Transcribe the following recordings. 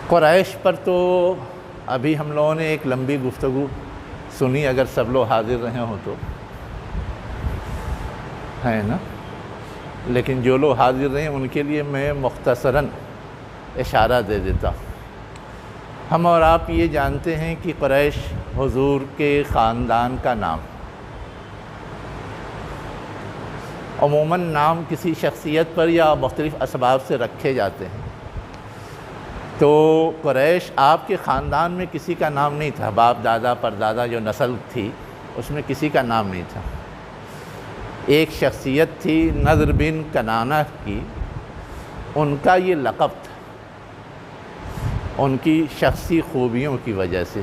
قریش پر تو ابھی ہم لوگوں نے ایک لمبی گفتگو سنی، اگر سب لوگ حاضر رہے ہوں تو ہے نا، لیکن جو لوگ حاضر رہے ہیں ان کے لیے میں مختصراً اشارہ دے دیتا ہوں۔ ہم اور آپ یہ جانتے ہیں کہ قریش حضور کے خاندان کا نام، عموماً نام کسی شخصیت پر یا مختلف اسباب سے رکھے جاتے ہیں، تو قریش آپ کے خاندان میں کسی کا نام نہیں تھا، باپ دادا پردادا جو نسل تھی اس میں کسی کا نام نہیں تھا۔ ایک شخصیت تھی نضر بن کنانہ کی، ان کا یہ لقب تھا ان کی شخصی خوبیوں کی وجہ سے،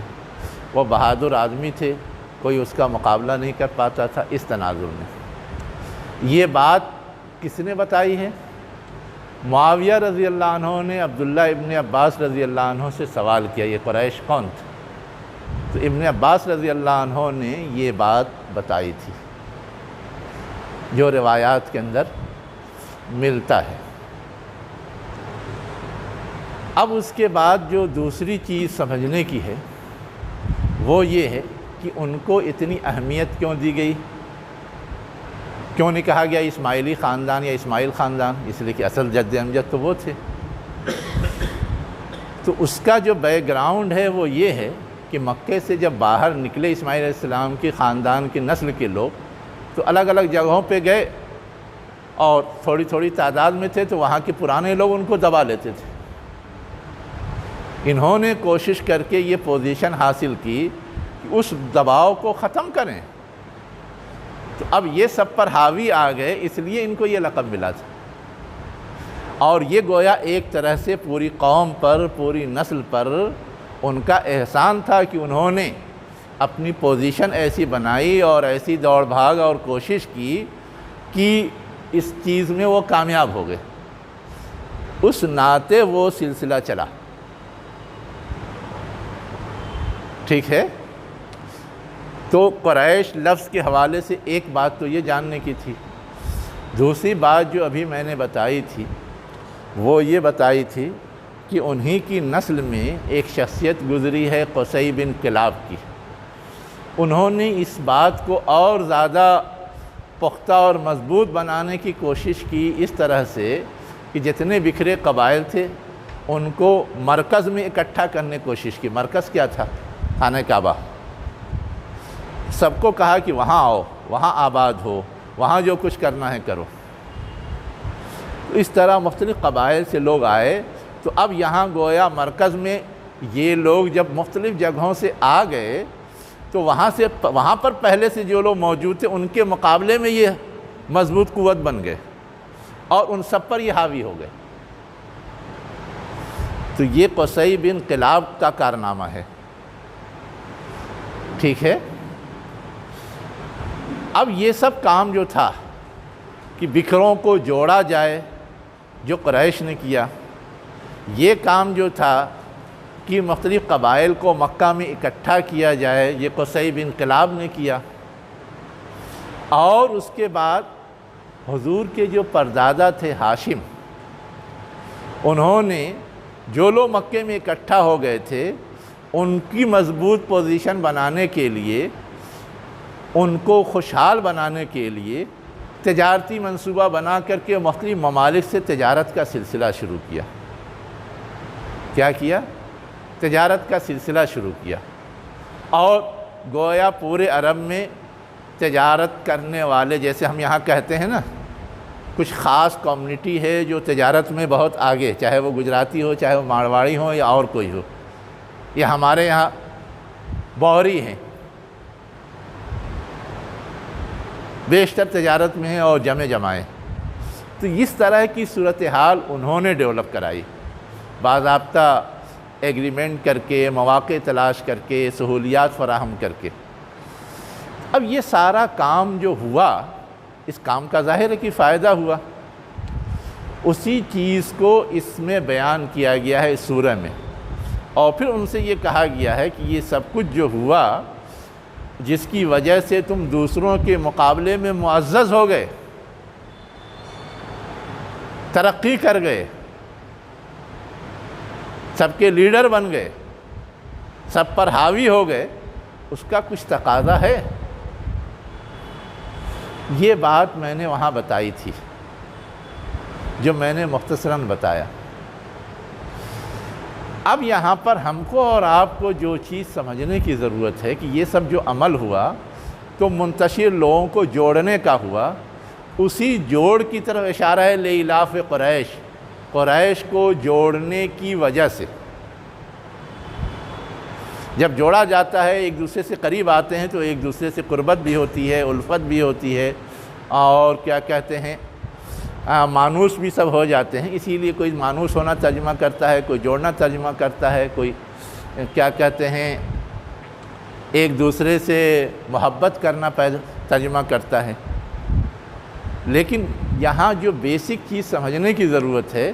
وہ بہادر آدمی تھے، کوئی اس کا مقابلہ نہیں کر پاتا تھا اس تناظر میں۔ یہ بات کس نے بتائی ہے؟ معاویہ رضی اللہ عنہ نے عبداللہ ابن عباس رضی اللہ عنہ سے سوال کیا یہ قریش کون تھا؟ تو ابن عباس رضی اللہ عنہ نے یہ بات بتائی تھی جو روایات کے اندر ملتا ہے۔ اب اس کے بعد جو دوسری چیز سمجھنے کی ہے وہ یہ ہے کہ ان کو اتنی اہمیت کیوں دی گئی، کیوں نہیں کہا گیا اسماعیلی خاندان یا اسماعیل خاندان؟ اس لیے کہ اصل جد امجد تو وہ تھے۔ تو اس کا جو بیک گراؤنڈ ہے وہ یہ ہے کہ مکے سے جب باہر نکلے اسماعیل علیہ السلام کے خاندان کی نسل کے لوگ تو الگ الگ جگہوں پہ گئے اور تھوڑی تھوڑی تعداد میں تھے، تو وہاں کے پرانے لوگ ان کو دبا لیتے تھے۔ انہوں نے کوشش کر کے یہ پوزیشن حاصل کی کہ اس دباؤ کو ختم کریں، تو اب یہ سب پر حاوی آ گئے، اس لیے ان کو یہ لقب ملا تھا۔ اور یہ گویا ایک طرح سے پوری قوم پر، پوری نسل پر ان کا احسان تھا کہ انہوں نے اپنی پوزیشن ایسی بنائی اور ایسی دوڑ بھاگ اور کوشش کی کہ اس چیز میں وہ کامیاب ہو گئے۔ اس ناطے وہ سلسلہ چلا، ٹھیک ہے۔ تو قریش لفظ کے حوالے سے ایک بات تو یہ جاننے کی تھی۔ دوسری بات جو ابھی میں نے بتائی تھی وہ یہ بتائی تھی کہ انہی کی نسل میں ایک شخصیت گزری ہے قصی بن کلاب کی۔ انہوں نے اس بات کو اور زیادہ پختہ اور مضبوط بنانے کی کوشش کی اس طرح سے کہ جتنے بکھرے قبائل تھے ان کو مرکز میں اکٹھا کرنے کی کوشش کی۔ مرکز کیا تھا؟ خانہ کعبہ۔ سب کو کہا کہ وہاں آؤ، وہاں آباد ہو، وہاں جو کچھ کرنا ہے کرو۔ اس طرح مختلف قبائل سے لوگ آئے، تو اب یہاں گویا مرکز میں یہ لوگ جب مختلف جگہوں سے آ گئے تو وہاں پر پہلے سے جو لوگ موجود تھے ان کے مقابلے میں یہ مضبوط قوت بن گئے اور ان سب پر یہ حاوی ہو گئے۔ تو یہ قصی بن کلاب کا کارنامہ ہے، ٹھیک ہے۔ اب یہ سب کام جو تھا کہ بکھروں کو جوڑا جائے، جو قریش نے کیا، یہ کام جو تھا کہ مختلف قبائل کو مکہ میں اکٹھا کیا جائے، یہ قصی بن کلاب نے کیا۔ اور اس کے بعد حضور کے جو پردادا تھے ہاشم، انہوں نے جو لوگ مکے میں اکٹھا ہو گئے تھے ان کی مضبوط پوزیشن بنانے کے لیے، ان کو خوشحال بنانے کے لیے تجارتی منصوبہ بنا کر کے مختلف ممالک سے تجارت کا سلسلہ شروع کیا۔ کیا کیا؟ تجارت کا سلسلہ شروع کیا، اور گویا پورے عرب میں تجارت کرنے والے، جیسے ہم یہاں کہتے ہیں نا، کچھ خاص کمیونٹی ہے جو تجارت میں بہت آگے، چاہے وہ گجراتی ہو، چاہے وہ مارواڑی ہو یا اور کوئی ہو، یہ ہمارے یہاں بوہری ہیں، بیشتر تجارت میں ہیں اور جمائیں۔ تو اس طرح کی صورتحال انہوں نے ڈیولپ کرائی، باضابطہ ایگریمنٹ کر کے، مواقع تلاش کر کے، سہولیات فراہم کر کے۔ اب یہ سارا کام جو ہوا، اس کام کا ظاہر ہے کہ فائدہ ہوا، اسی چیز کو اس میں بیان کیا گیا ہے اس سورہ میں، اور پھر ان سے یہ کہا گیا ہے کہ یہ سب کچھ جو ہوا جس کی وجہ سے تم دوسروں کے مقابلے میں معزز ہو گئے، ترقی کر گئے، سب کے لیڈر بن گئے، سب پر حاوی ہو گئے، اس کا کچھ تقاضا ہے۔ یہ بات میں نے وہاں بتائی تھی، جو میں نے مختصراً بتایا۔ اب یہاں پر ہم کو اور آپ کو جو چیز سمجھنے کی ضرورت ہے کہ یہ سب جو عمل ہوا تو منتشر لوگوں کو جوڑنے کا ہوا، اسی جوڑ کی طرف اشارہ ہے لإلاف قریش، قریش کو جوڑنے کی وجہ سے۔ جب جوڑا جاتا ہے، ایک دوسرے سے قریب آتے ہیں تو ایک دوسرے سے قربت بھی ہوتی ہے، الفت بھی ہوتی ہے، اور کیا کہتے ہیں مانوس بھی سب ہو جاتے ہیں۔ اسی لیے کوئی مانوس ہونا ترجمہ کرتا ہے، کوئی جوڑنا ترجمہ کرتا ہے، کوئی کیا کہتے ہیں ایک دوسرے سے محبت کرنا ترجمہ کرتا ہے۔ لیکن یہاں جو بیسک چیز سمجھنے کی ضرورت ہے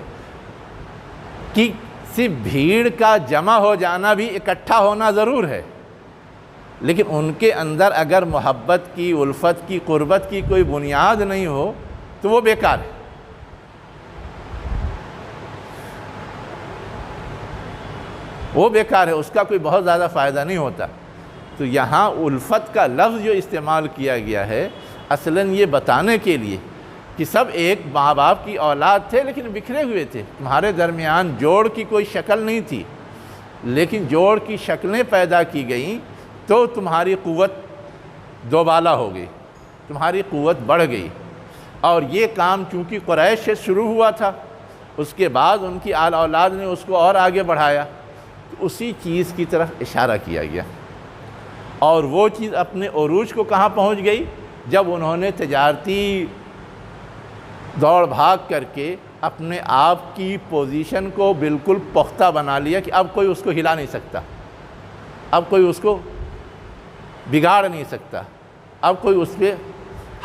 کہ صرف بھیڑ کا جمع ہو جانا بھی اکٹھا ہونا ضرور ہے، لیکن ان کے اندر اگر محبت کی، الفت کی، قربت کی کوئی بنیاد نہیں ہو تو وہ بیکار ہے۔ وہ بیکار ہے، اس کا کوئی بہت زیادہ فائدہ نہیں ہوتا۔ تو یہاں الفت کا لفظ جو استعمال کیا گیا ہے، اصلاً یہ بتانے کے لیے کہ سب ایک ماں باپ کی اولاد تھے لیکن بکھرے ہوئے تھے، تمہارے درمیان جوڑ کی کوئی شکل نہیں تھی، لیکن جوڑ کی شکلیں پیدا کی گئیں تو تمہاری قوت دوبالا ہو گئی، تمہاری قوت بڑھ گئی۔ اور یہ کام چونکہ قریش سے شروع ہوا تھا، اس کے بعد ان کی آل اولاد نے اس کو اور آگے بڑھایا، تو اسی چیز کی طرف اشارہ کیا گیا۔ اور وہ چیز اپنے عروج کو کہاں پہنچ گئی؟ جب انہوں نے تجارتی دوڑ بھاگ کر کے اپنے آپ کی پوزیشن کو بالکل پختہ بنا لیا کہ اب کوئی اس کو ہلا نہیں سکتا، اب کوئی اس کو بگاڑ نہیں سکتا، اب کوئی اس پہ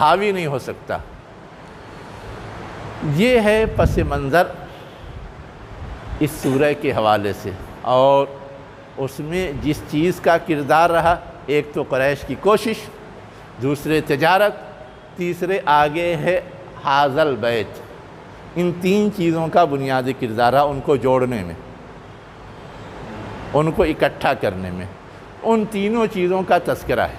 حاوی نہیں ہو سکتا۔ یہ ہے پس منظر اس سورہ کے حوالے سے، اور اس میں جس چیز کا کردار رہا، ایک تو قریش کی کوشش، دوسرے تجارت، تیسرے آگے ہے حاضل بیت۔ ان تین چیزوں کا بنیادی کردار رہا ان کو جوڑنے میں، ان کو اکٹھا کرنے میں، ان تینوں چیزوں کا تذکرہ ہے۔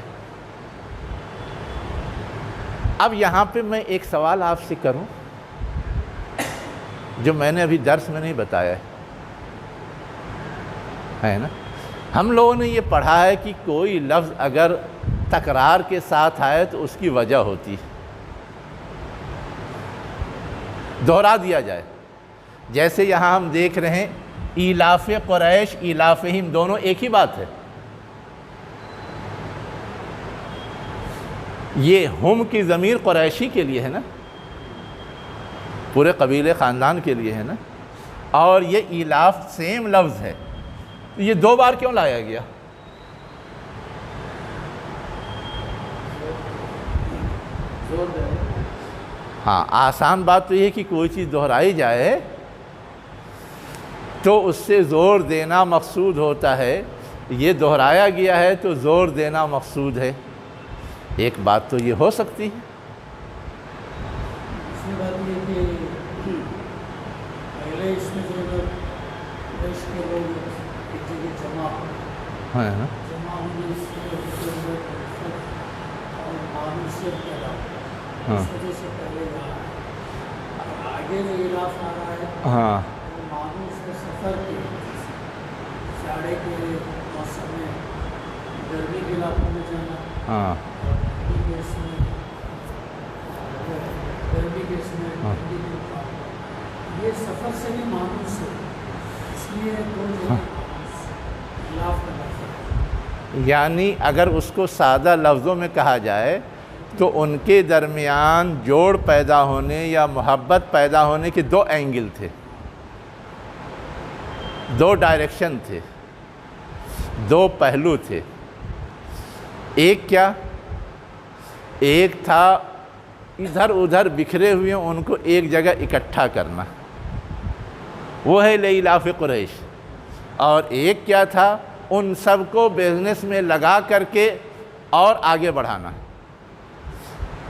اب یہاں پہ میں ایک سوال آپ سے کروں جو میں نے ابھی درس میں نہیں بتایا ہے نا؟ ہم لوگوں نے یہ پڑھا ہے کہ کوئی لفظ اگر تکرار کے ساتھ آئے تو اس کی وجہ ہوتی ہے، دہرا دیا جائے۔ جیسے یہاں ہم دیکھ رہے ہیں ایلاف قریش، ایلافہم، دونوں ایک ہی بات ہے۔ یہ ہم کی ضمیر قریشی کے لیے ہے نا، پورے قبیلے خاندان کے لیے ہے نا، اور یہ ایلاف سیم لفظ ہے، یہ دو بار کیوں لایا گیا؟ ہاں، آسان بات تو یہ کہ کوئی چیز دہرائی جائے تو اس سے زور دینا مقصود ہوتا ہے، یہ دہرایا گیا ہے تو زور دینا مقصود ہے۔ ایک بات تو یہ ہو سکتی ہے۔ دوسری بات یہ کہ پہلے اس میں جو دیش کے لوگ ایک جگہ جمع ہونے سے اور مانوسیت پیدا اس وجہ سے پہلے یہاں آگے جو ایلاف آ رہا ہے مانوس کے سفر کے جاڑے کے موسم میں گرمی کے علاقوں میں جانا، یہ سفر سے بھی مانوس ہے، اس لیے یعنی اگر اس کو سادہ لفظوں میں کہا جائے تو ان کے درمیان جوڑ پیدا ہونے یا محبت پیدا ہونے کے دو اینگل تھے، دو ڈائریکشن تھے، دو پہلو تھے۔ ایک کیا؟ ایک تھا ادھر ادھر بکھرے ہوئے ان کو ایک جگہ اکٹھا کرنا، وہ ہے لإلاف قریش۔ اور ایک کیا تھا؟ ان سب کو بزنس میں لگا کر کے اور آگے بڑھانا۔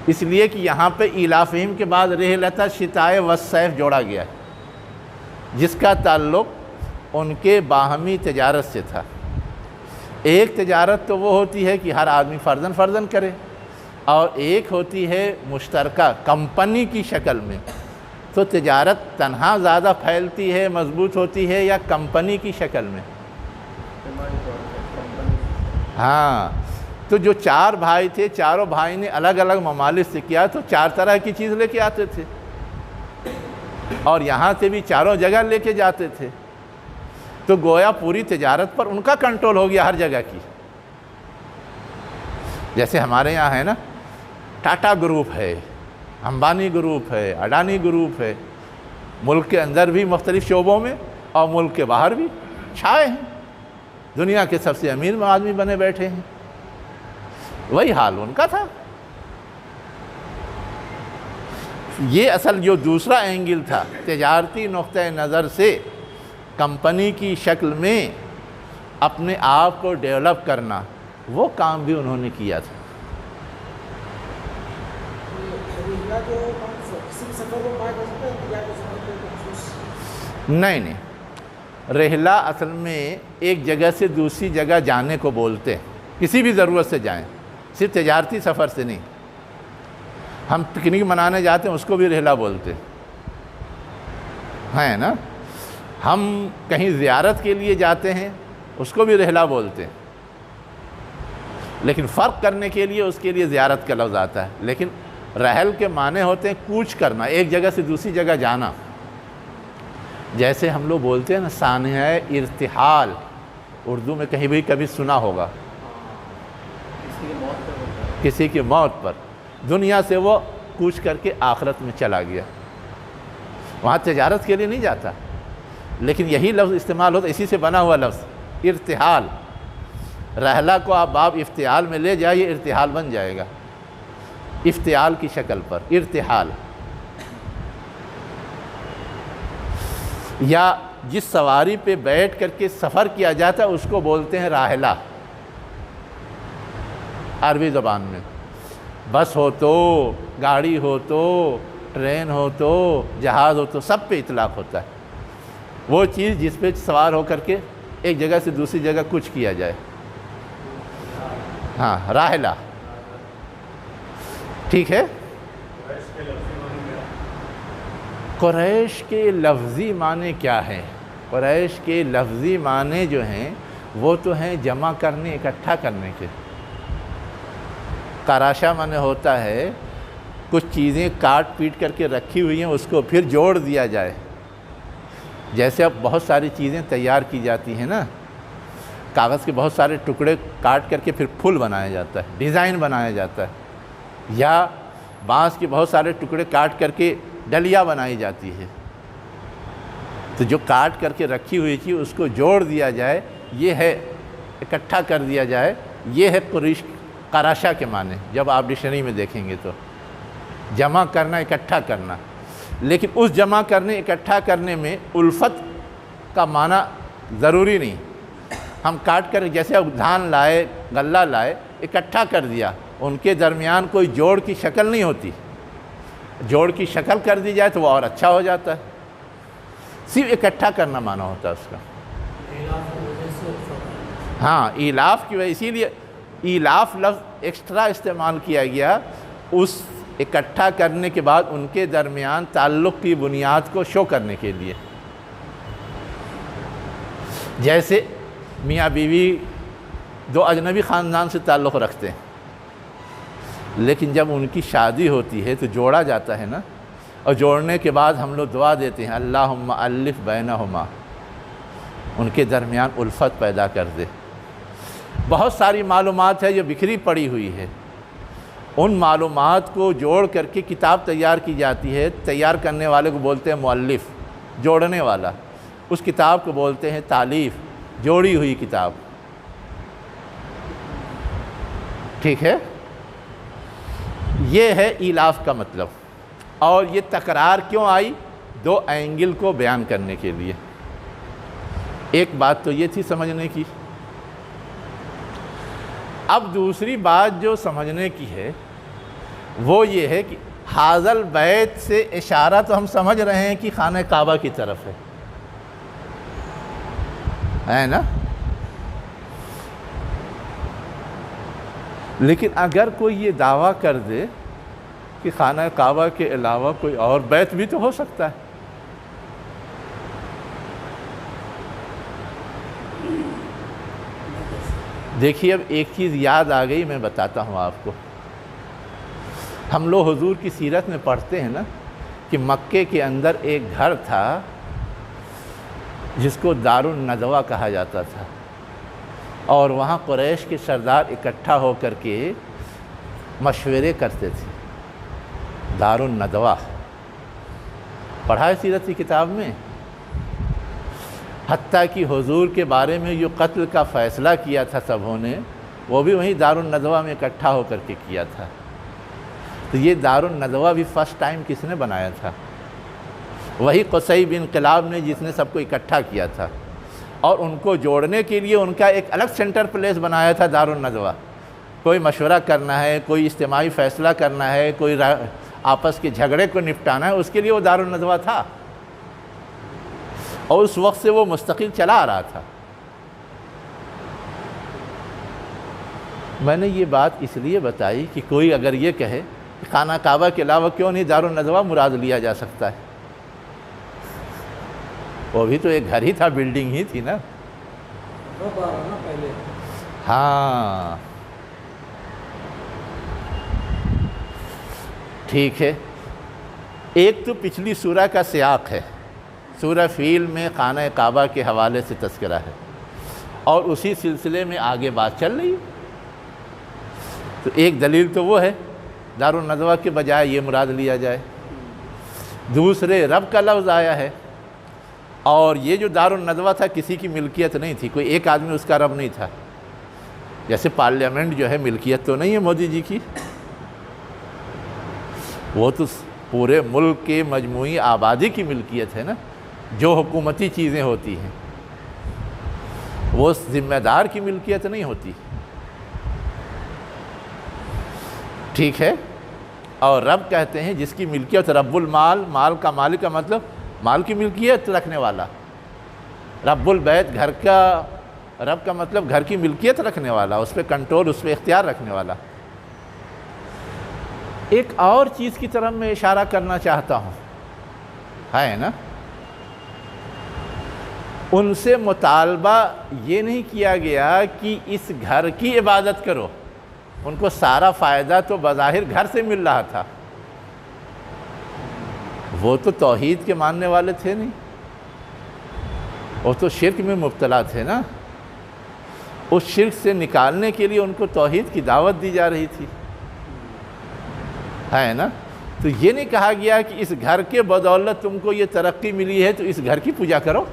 اس لیے کہ یہاں پہ ایلافہم کے بعد رحلۃ الشتاء والصیف جوڑا گیا ہے، جس کا تعلق ان کے باہمی تجارت سے تھا۔ ایک تجارت تو وہ ہوتی ہے کہ ہر آدمی فرداً فرداً کرے، اور ایک ہوتی ہے مشترکہ کمپنی کی شکل میں۔ تو تجارت تنہا زیادہ پھیلتی ہے، مضبوط ہوتی ہے، یا کمپنی کی شکل میں؟ ہاں، تو جو 4 بھائی تھے، چاروں بھائی نے الگ الگ ممالک سے کیا، تو 4 طرح کی چیز لے کے آتے تھے، اور یہاں سے بھی چاروں جگہ لے کے جاتے تھے۔ تو گویا پوری تجارت پر ان کا کنٹرول ہو گیا ہر جگہ کی۔ جیسے ہمارے یہاں ہے نا، ٹاٹا گروپ ہے، امبانی گروپ ہے، اڈانی گروپ ہے، ملک کے اندر بھی مختلف شعبوں میں اور ملک کے باہر بھی چھائے ہیں، دنیا کے سب سے امیر آدمی بنے بیٹھے ہیں۔ وہی حال ان کا تھا۔ یہ اصل جو دوسرا اینگل تھا، تجارتی نقطہ نظر سے کمپنی کی شکل میں اپنے آپ کو ڈیولپ کرنا، وہ کام بھی انہوں نے کیا تھا۔ نہیں، رحلہ اصل میں ایک جگہ سے دوسری جگہ جانے کو بولتے ہیں، کسی بھی ضرورت سے جائیں، صرف تجارتی سفر سے نہیں۔ ہم پکنک منانے جاتے ہیں، اس کو بھی رحلہ بولتے ہیں نا۔ ہم کہیں زیارت کے لیے جاتے ہیں، اس کو بھی رحلہ بولتے ہیں، لیکن فرق کرنے کے لیے اس کے لیے زیارت کا لفظ آتا ہے۔ لیکن رحل کے معنی ہوتے ہیں کوچ کرنا، ایک جگہ سے دوسری جگہ جانا۔ جیسے ہم لوگ بولتے ہیں نا سانحہ ارتحال، اردو میں کہیں بھی کبھی سنا ہوگا، کسی کی موت پر دنیا سے وہ کوچ کر کے آخرت میں چلا گیا، وہاں تجارت کے لیے نہیں جاتا، لیکن یہی لفظ استعمال ہوتا ہے، اسی سے بنا ہوا لفظ ارتحال۔ رحلہ کو آپ باب افتعال میں لے جائیے، ارتحال بن جائے گا، افتعال کی شکل پر ارتحال۔ یا جس سواری پہ بیٹھ کر کے سفر کیا جاتا ہے اس کو بولتے ہیں راحلہ عربی زبان میں۔ بس ہو تو، گاڑی ہو تو، ٹرین ہو تو، جہاز ہو تو، سب پہ اطلاق ہوتا ہے وہ چیز جس پہ سوار ہو کر کے ایک جگہ سے دوسری جگہ کچھ کیا جائے۔ ہاں، راحلہ، ٹھیک ہے۔ قریش کے لفظی معنی کیا ہے؟ قریش کے لفظی معنی جو ہیں وہ تو ہیں جمع کرنے، اکٹھا کرنے کے۔ قراشہ معنی ہوتا ہے کچھ چیزیں کاٹ پیٹ کر کے رکھی ہوئی ہیں، اس کو پھر جوڑ دیا جائے۔ جیسے اب بہت ساری چیزیں تیار کی جاتی ہیں نا، کاغذ کے بہت سارے ٹکڑے کاٹ کر کے پھر پھول بنایا جاتا ہے، ڈیزائن بنایا جاتا ہے، یا بانس کے بہت سارے ٹکڑے کاٹ کر کے ڈلیا بنائی جاتی ہے۔ تو جو کاٹ کر کے رکھی ہوئی چیز اس کو جوڑ دیا جائے، یہ ہے اکٹھا کر دیا جائے، یہ ہے قراشہ کے معنی۔ جب آپ ڈکشنری میں دیکھیں گے تو جمع کرنا، اکٹھا کرنا۔ لیکن اس جمع کرنے، اکٹھا کرنے میں الفت کا معنی ضروری نہیں۔ ہم کاٹ کر، جیسے اب دھان لائے، غلہ لائے، اکٹھا کر دیا، ان کے درمیان کوئی جوڑ کی شکل نہیں ہوتی۔ جوڑ کی شکل کر دی جائے تو وہ اور اچھا ہو جاتا ہے، صرف اکٹھا کرنا معنی ہوتا ہے اس کا۔ ہاں، ایلاف کی وجہ، اسی لیے ایلاف لفظ ایکسٹرا استعمال کیا گیا اس اکٹھا کرنے کے بعد ان کے درمیان تعلق کی بنیاد کو شو کرنے کے لیے۔ جیسے میاں بیوی دو اجنبی خاندان سے تعلق رکھتے ہیں، لیکن جب ان کی شادی ہوتی ہے تو جوڑا جاتا ہے نا، اور جوڑنے کے بعد ہم لوگ دعا دیتے ہیں اللہم الف بینہما، ان کے درمیان الفت پیدا کر دے۔ بہت ساری معلومات ہے جو بکھری پڑی ہوئی ہے، ان معلومات کو جوڑ کر کے کتاب تیار کی جاتی ہے۔ تیار کرنے والے کو بولتے ہیں مؤلف، جوڑنے والا۔ اس کتاب کو بولتے ہیں تالیف، جوڑی ہوئی کتاب، ٹھیک ہے۔ یہ ہے ایلاف کا مطلب۔ اور یہ تکرار کیوں آئی؟ دو اینگل کو بیان کرنے کے لیے۔ ایک بات تو یہ تھی سمجھنے کی۔ اب دوسری بات جو سمجھنے کی ہے وہ یہ ہے کہ حاضل بیت سے اشارہ تو ہم سمجھ رہے ہیں کہ خانہ کعبہ کی طرف ہے، ہے نا؟ لیکن اگر کوئی یہ دعویٰ کر دے کہ خانہ کعبہ کے علاوہ کوئی اور بیت بھی تو ہو سکتا ہے، دیکھیے اب ایک چیز یاد آ گئی، میں بتاتا ہوں آپ کو۔ ہم لوگ حضور کی سیرت میں پڑھتے ہیں نا کہ مکے کے اندر ایک گھر تھا جس کو دار الندوہ کہا جاتا تھا، اور وہاں قریش کے سردار اکٹھا ہو کر کے مشورے کرتے تھے۔ دار الندوہ پڑھا ہے سیرت کی کتاب میں؟ حتیٰ کہ حضور کے بارے میں جو قتل کا فیصلہ کیا تھا سبھوں نے، وہ بھی وہیں دار الندوہ میں اکٹھا ہو کر کے کیا تھا۔ تو یہ دار الندوہ بھی فرسٹ ٹائم کس نے بنایا تھا؟ وہی قصی بن کلاب نے، جس نے سب کو اکٹھا کیا تھا، اور ان کو جوڑنے کے لیے ان کا ایک الگ سینٹر پلیس بنایا تھا دار الندوہ۔ کوئی مشورہ کرنا ہے، کوئی اجتماعی فیصلہ کرنا ہے، کوئی آپس کے جھگڑے کو نپٹانا ہے، اس کے لیے وہ دار الندوہ تھا، اور اس وقت سے وہ مستقل چلا آ رہا تھا۔ میں نے یہ بات اس لیے بتائی کہ کوئی اگر یہ کہے کہ خانہ کعبہ کے علاوہ کیوں نہیں دار الندوہ مراد لیا جا سکتا ہے؟ وہ بھی تو ایک گھر ہی تھا، بلڈنگ ہی تھی نا۔ ہاں ٹھیک ہے، ایک تو پچھلی سورہ کا سیاق ہے، سورہ فیل میں خانہ کعبہ کے حوالے سے تذکرہ ہے، اور اسی سلسلے میں آگے بات چل رہی ہے۔ تو ایک دلیل تو وہ ہے دار الندوہ کے بجائے یہ مراد لیا جائے۔ دوسرے، رب کا لفظ آیا ہے، اور یہ جو دار الندوہ تھا کسی کی ملکیت نہیں تھی، کوئی ایک آدمی اس کا رب نہیں تھا۔ جیسے پارلیمنٹ جو ہے ملکیت تو نہیں ہے مودی جی کی، وہ تو پورے ملک کے مجموعی آبادی کی ملکیت ہے نا۔ جو حکومتی چیزیں ہوتی ہیں وہ ذمہ دار کی ملکیت نہیں ہوتی، ٹھیک ہے؟ اور رب کہتے ہیں جس کی ملکیت، رب المال، مال کا مالک کا مطلب مال کی ملکیت رکھنے والا۔ رب البیت، گھر کا رب کا مطلب گھر کی ملکیت رکھنے والا، اس پہ کنٹرول، اس پہ اختیار رکھنے والا۔ ایک اور چیز کی طرف میں اشارہ کرنا چاہتا ہوں، ہے نا، ان سے مطالبہ یہ نہیں کیا گیا کہ اس گھر کی عبادت کرو، ان کو سارا فائدہ تو بظاہر گھر سے مل رہا تھا، وہ تو توحید کے ماننے والے تھے نہیں، وہ تو شرک میں مبتلا تھے نا۔ اس شرک سے نکالنے کے لیے ان کو توحید کی دعوت دی جا رہی تھی، ہے نا۔ تو یہ نہیں کہا گیا کہ اس گھر کے بدولت تم کو یہ ترقی ملی ہے تو اس گھر کی پوجا کرو،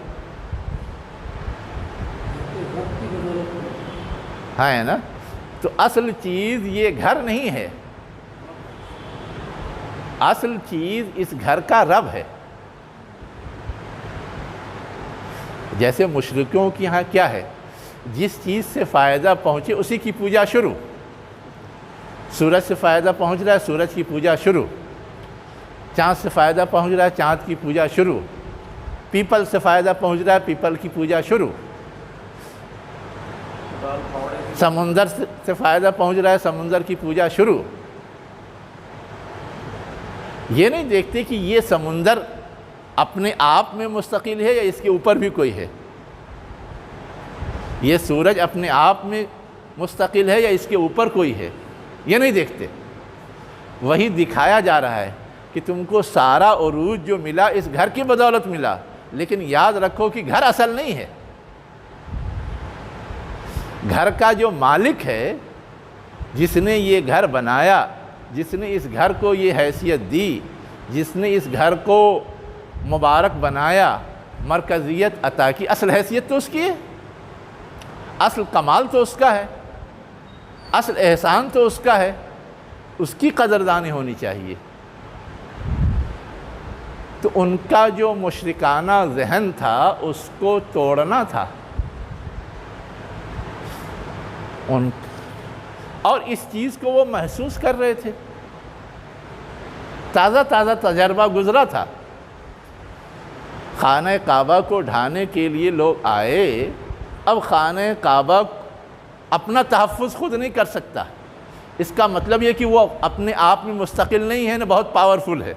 ہے نا۔ تو اصل چیز یہ گھر نہیں ہے، اصل چیز اس گھر کا رب ہے۔ جیسے مشرکوں کی یہاں کیا ہے، جس چیز سے فائدہ پہنچے اسی کی پوجا شروع۔ سورج سے فائدہ پہنچ رہا ہے، سورج کی پوجا شروع۔ چاند سے فائدہ پہنچ رہا ہے، چاند کی پوجا شروع۔ پیپل سے فائدہ پہنچ رہا ہے، پیپل کی پوجا شروع۔ سمندر سے فائدہ پہنچ رہا ہے، سمندر کی پوجا شروع۔ یہ نہیں دیکھتے کہ یہ سمندر اپنے آپ میں مستقل ہے یا اس کے اوپر بھی کوئی ہے، یہ سورج اپنے آپ میں مستقل ہے یا اس کے اوپر کوئی ہے، یہ نہیں دیکھتے۔ وہی دکھایا جا رہا ہے کہ تم کو سارا عروج جو ملا اس گھر کی بدولت ملا، لیکن یاد رکھو کہ گھر اصل نہیں ہے۔ گھر کا جو مالک ہے، جس نے یہ گھر بنایا، جس نے اس گھر کو یہ حیثیت دی، جس نے اس گھر کو مبارک بنایا، مرکزیت عطا کی، اصل حیثیت تو اس کی ہے، اصل کمال تو اس کا ہے، اصل احسان تو اس کا ہے، اس کی قدردانی ہونی چاہیے۔ تو ان کا جو مشرکانہ ذہن تھا اس کو توڑنا تھا، اور اس چیز کو وہ محسوس کر رہے تھے، تازہ تازہ تجربہ گزرا تھا۔ خانہ کعبہ کو ڈھانے کے لیے لوگ آئے اب خانہ کعبہ اپنا تحفظ خود نہیں کر سکتا، اس کا مطلب یہ کہ وہ اپنے آپ میں مستقل نہیں ہے، نہ بہت پاورفل ہے۔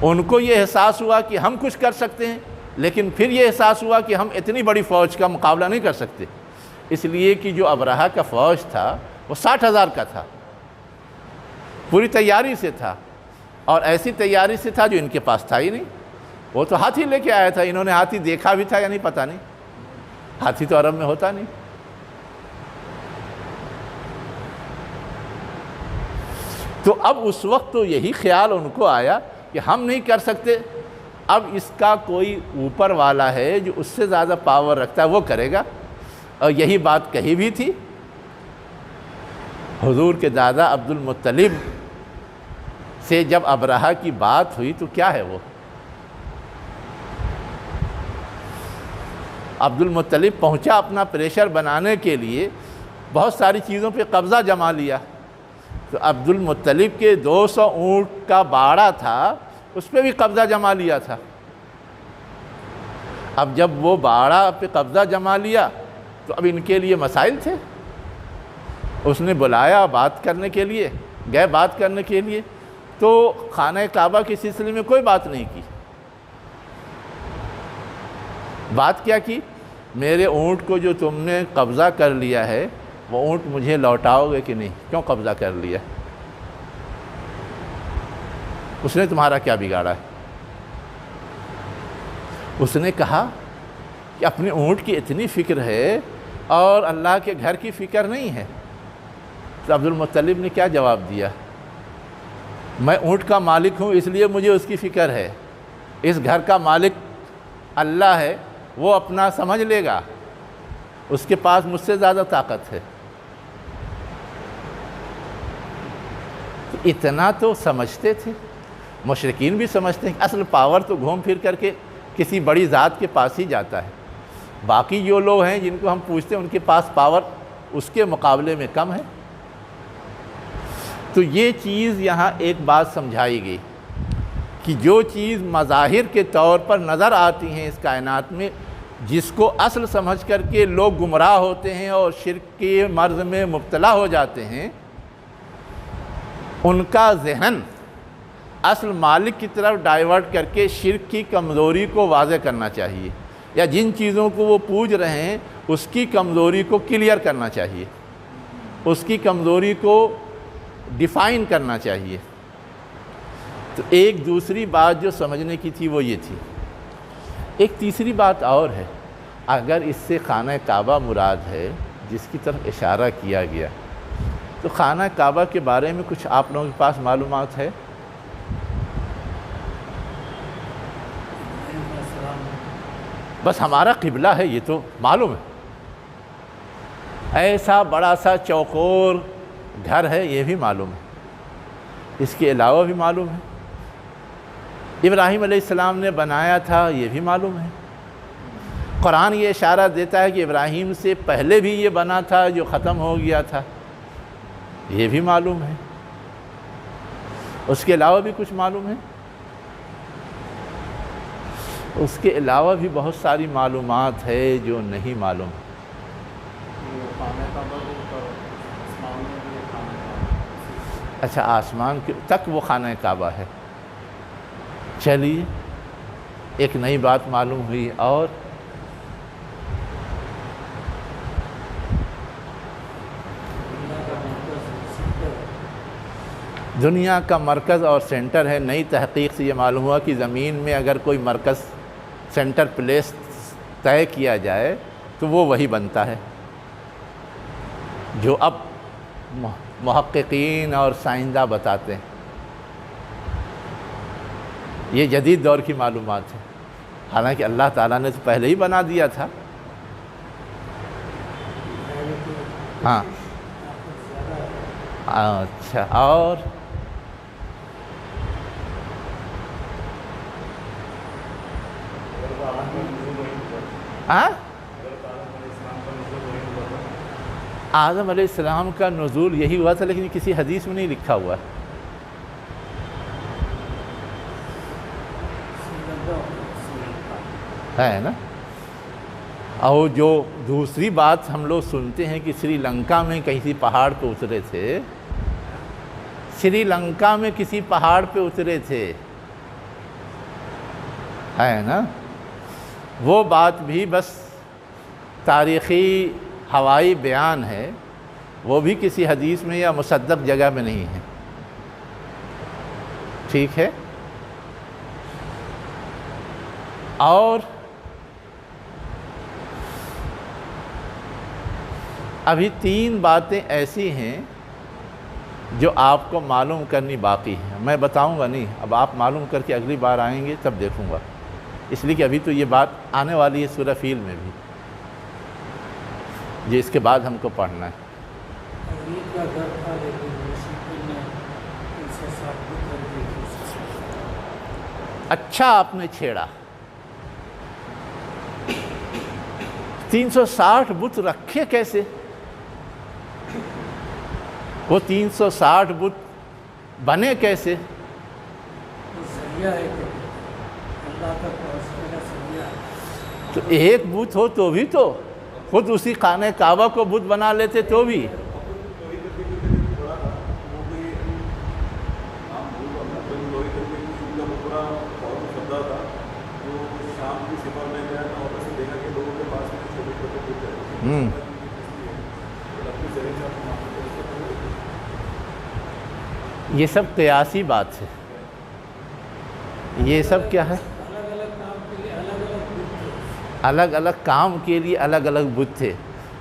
ان کو یہ احساس ہوا کہ ہم کچھ کر سکتے ہیں، لیکن پھر یہ احساس ہوا کہ ہم اتنی بڑی فوج کا مقابلہ نہیں کر سکتے، اس لیے کہ جو ابرہہ کا فوج تھا وہ 60,000 کا تھا، پوری تیاری سے تھا، اور ایسی تیاری سے تھا جو ان کے پاس تھا ہی نہیں۔ وہ تو ہاتھی لے کے آیا تھا، انہوں نے ہاتھی دیکھا بھی تھا یا نہیں پتہ نہیں، ہاتھی تو عرب میں ہوتا نہیں۔ تو اب اس وقت تو یہی خیال ان کو آیا کہ ہم نہیں کر سکتے، اب اس کا کوئی اوپر والا ہے جو اس سے زیادہ پاور رکھتا ہے، وہ کرے گا۔ اور یہی بات کہی بھی تھی حضور کے دادا عبد المطلب سے جب ابرہہ کی بات ہوئی تو کیا ہے وہ؟ عبد المطلب پہنچا اپنا پریشر بنانے کے لیے، بہت ساری چیزوں پہ قبضہ جما لیا۔ تو عبد المطلب کے 200 اونٹ کا باڑہ تھا، اس پہ بھی قبضہ جما لیا تھا۔ اب جب وہ باڑہ پہ قبضہ جما لیا تو اب ان کے لیے مسائل تھے۔ اس نے بلایا بات کرنے کے لیے، گئے بات کرنے کے لیے، تو خانہ کعبہ کے سلسلے میں کوئی بات نہیں کی۔ بات کیا کی؟ میرے اونٹ کو جو تم نے قبضہ کر لیا ہے وہ اونٹ مجھے لوٹاؤ گے کہ نہیں؟ کیوں قبضہ کر لیا؟ اس نے تمہارا کیا بگاڑا ہے؟ اس نے کہا کہ اپنے اونٹ کی اتنی فکر ہے اور اللہ کے گھر کی فکر نہیں ہے۔ تو عبد المطلب نے کیا جواب دیا؟ میں اونٹ کا مالک ہوں، اس لیے مجھے اس کی فکر ہے، اس گھر کا مالک اللہ ہے، وہ اپنا سمجھ لے گا، اس کے پاس مجھ سے زیادہ طاقت ہے۔ تو اتنا تو سمجھتے تھے، مشرکین بھی سمجھتے ہیں کہ اصل پاور تو گھوم پھر کر کے کسی بڑی ذات کے پاس ہی جاتا ہے، باقی جو لوگ ہیں جن کو ہم پوچھتے ہیں ان کے پاس پاور اس کے مقابلے میں کم ہے۔ تو یہ چیز یہاں ایک بات سمجھائی گئی کہ جو چیز مظاہر کے طور پر نظر آتی ہیں اس کائنات میں، جس کو اصل سمجھ کر کے لوگ گمراہ ہوتے ہیں اور شرک کے مرض میں مبتلا ہو جاتے ہیں، ان کا ذہن اصل مالک کی طرف ڈائیورٹ کر کے شرک کی کمزوری کو واضح کرنا چاہیے، یا جن چیزوں کو وہ پوج رہے ہیں اس کی کمزوری کو کلیئر کرنا چاہیے، اس کی کمزوری کو ڈیفائن کرنا چاہیے۔ تو ایک دوسری بات جو سمجھنے کی تھی وہ یہ تھی۔ ایک تیسری بات اور ہے، اگر اس سے خانہ کعبہ مراد ہے جس کی طرف اشارہ کیا گیا، تو خانہ کعبہ کے بارے میں کچھ آپ لوگوں کے پاس معلومات ہے؟ بس ہمارا قبلہ ہے یہ تو معلوم ہے، ایسا بڑا سا چوکور گھر ہے یہ بھی معلوم ہے، اس کے علاوہ بھی معلوم ہے ابراہیم علیہ السلام نے بنایا تھا یہ بھی معلوم ہے، قرآن یہ اشارہ دیتا ہے کہ ابراہیم سے پہلے بھی یہ بنا تھا جو ختم ہو گیا تھا، یہ بھی معلوم ہے۔ اس کے علاوہ بھی کچھ معلوم ہے؟ اس کے علاوہ بھی بہت ساری معلومات ہے جو نہیں معلوم۔ اچھا، آسمان تک وہ خانہ کعبہ ہے۔ چلیے ایک نئی بات معلوم ہوئی۔ اور دنیا کا مرکز اور سینٹر ہے، نئی تحقیق سے یہ معلوم ہوا کہ زمین میں اگر کوئی مرکز سینٹر پلیس طے کیا جائے تو وہ وہی بنتا ہے، جو اب محققین اور سائنسداں بتاتے ہیں۔ یہ جدید دور کی معلومات ہے، حالانکہ اللہ تعالیٰ نے تو پہلے ہی بنا دیا تھا۔ ہاں اچھا، اور آدم علیہ السلام کا نزول یہی ہوا تھا، لیکن کسی حدیث میں نہیں لکھا ہوا ہے نا؟ اور جو دوسری بات ہم لوگ سنتے ہیں کہ سری لنکا میں کسی پہاڑ پہ اترے تھے، سری لنکا میں کسی پہاڑ پہ اترے تھے، ہے نا؟ وہ بات بھی بس تاریخی ہوائی بیان ہے، وہ بھی کسی حدیث میں یا مصدق جگہ میں نہیں ہے، ٹھیک ہے؟ اور ابھی 3 باتیں ایسی ہیں جو آپ کو معلوم کرنی باقی ہیں، میں بتاؤں گا نہیں، اب آپ معلوم کر کے اگلی بار آئیں گے تب دیکھوں گا، اس لیے کہ ابھی تو یہ بات آنے والی ہے سورہ فیل میں بھی، جو اس کے بعد ہم کو پڑھنا ہے۔ اچھا آپ نے چھیڑا، 360 بت رکھے کیسے؟ وہ 360 بت بنے کیسے؟ تو ایک بت ہو تو بھی تو خود اسی خانہ کعبہ کو بت بنا لیتے تو بھی۔ یہ سب قیاسی بات ہے، یہ سب کیا ہے؟ الگ الگ کام کے لیے الگ الگ بت تھے،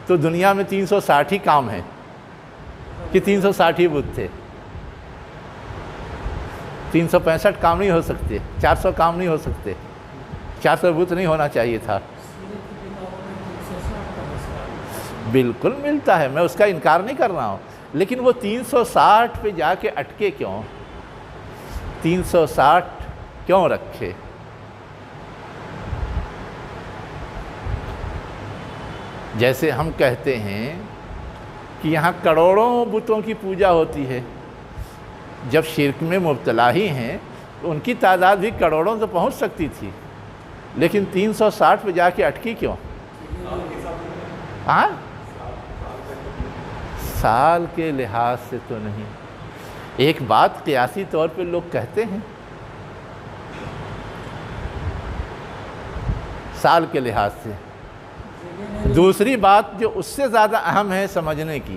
تو دنیا میں 360 ہی کام ہیں کہ 360 ہی بت تھے؟ 365 کام نہیں ہو سکتے، 400 کام نہیں ہو سکتے، 400 بت نہیں ہونا چاہیے تھا۔ بالکل ملتا ہے، میں اس کا انکار نہیں کر رہا ہوں، لیکن وہ 360 پہ جا کے اٹکے کیوں؟ 360 کیوں رکھے؟ جیسے ہم کہتے ہیں کہ یہاں کروڑوں بتوں کی پوجا ہوتی ہے، جب شرک میں مبتلا ہی ہیں تو ان کی تعداد بھی کروڑوں سے پہنچ سکتی تھی، لیکن 360 پہ جا کے اٹکی کیوں؟ ہاں، سال کے لحاظ سے تو نہیں، ایک بات قیاسی طور پہ لوگ کہتے ہیں، سال کے لحاظ سے۔ دوسری بات جو اس سے زیادہ اہم ہے سمجھنے کی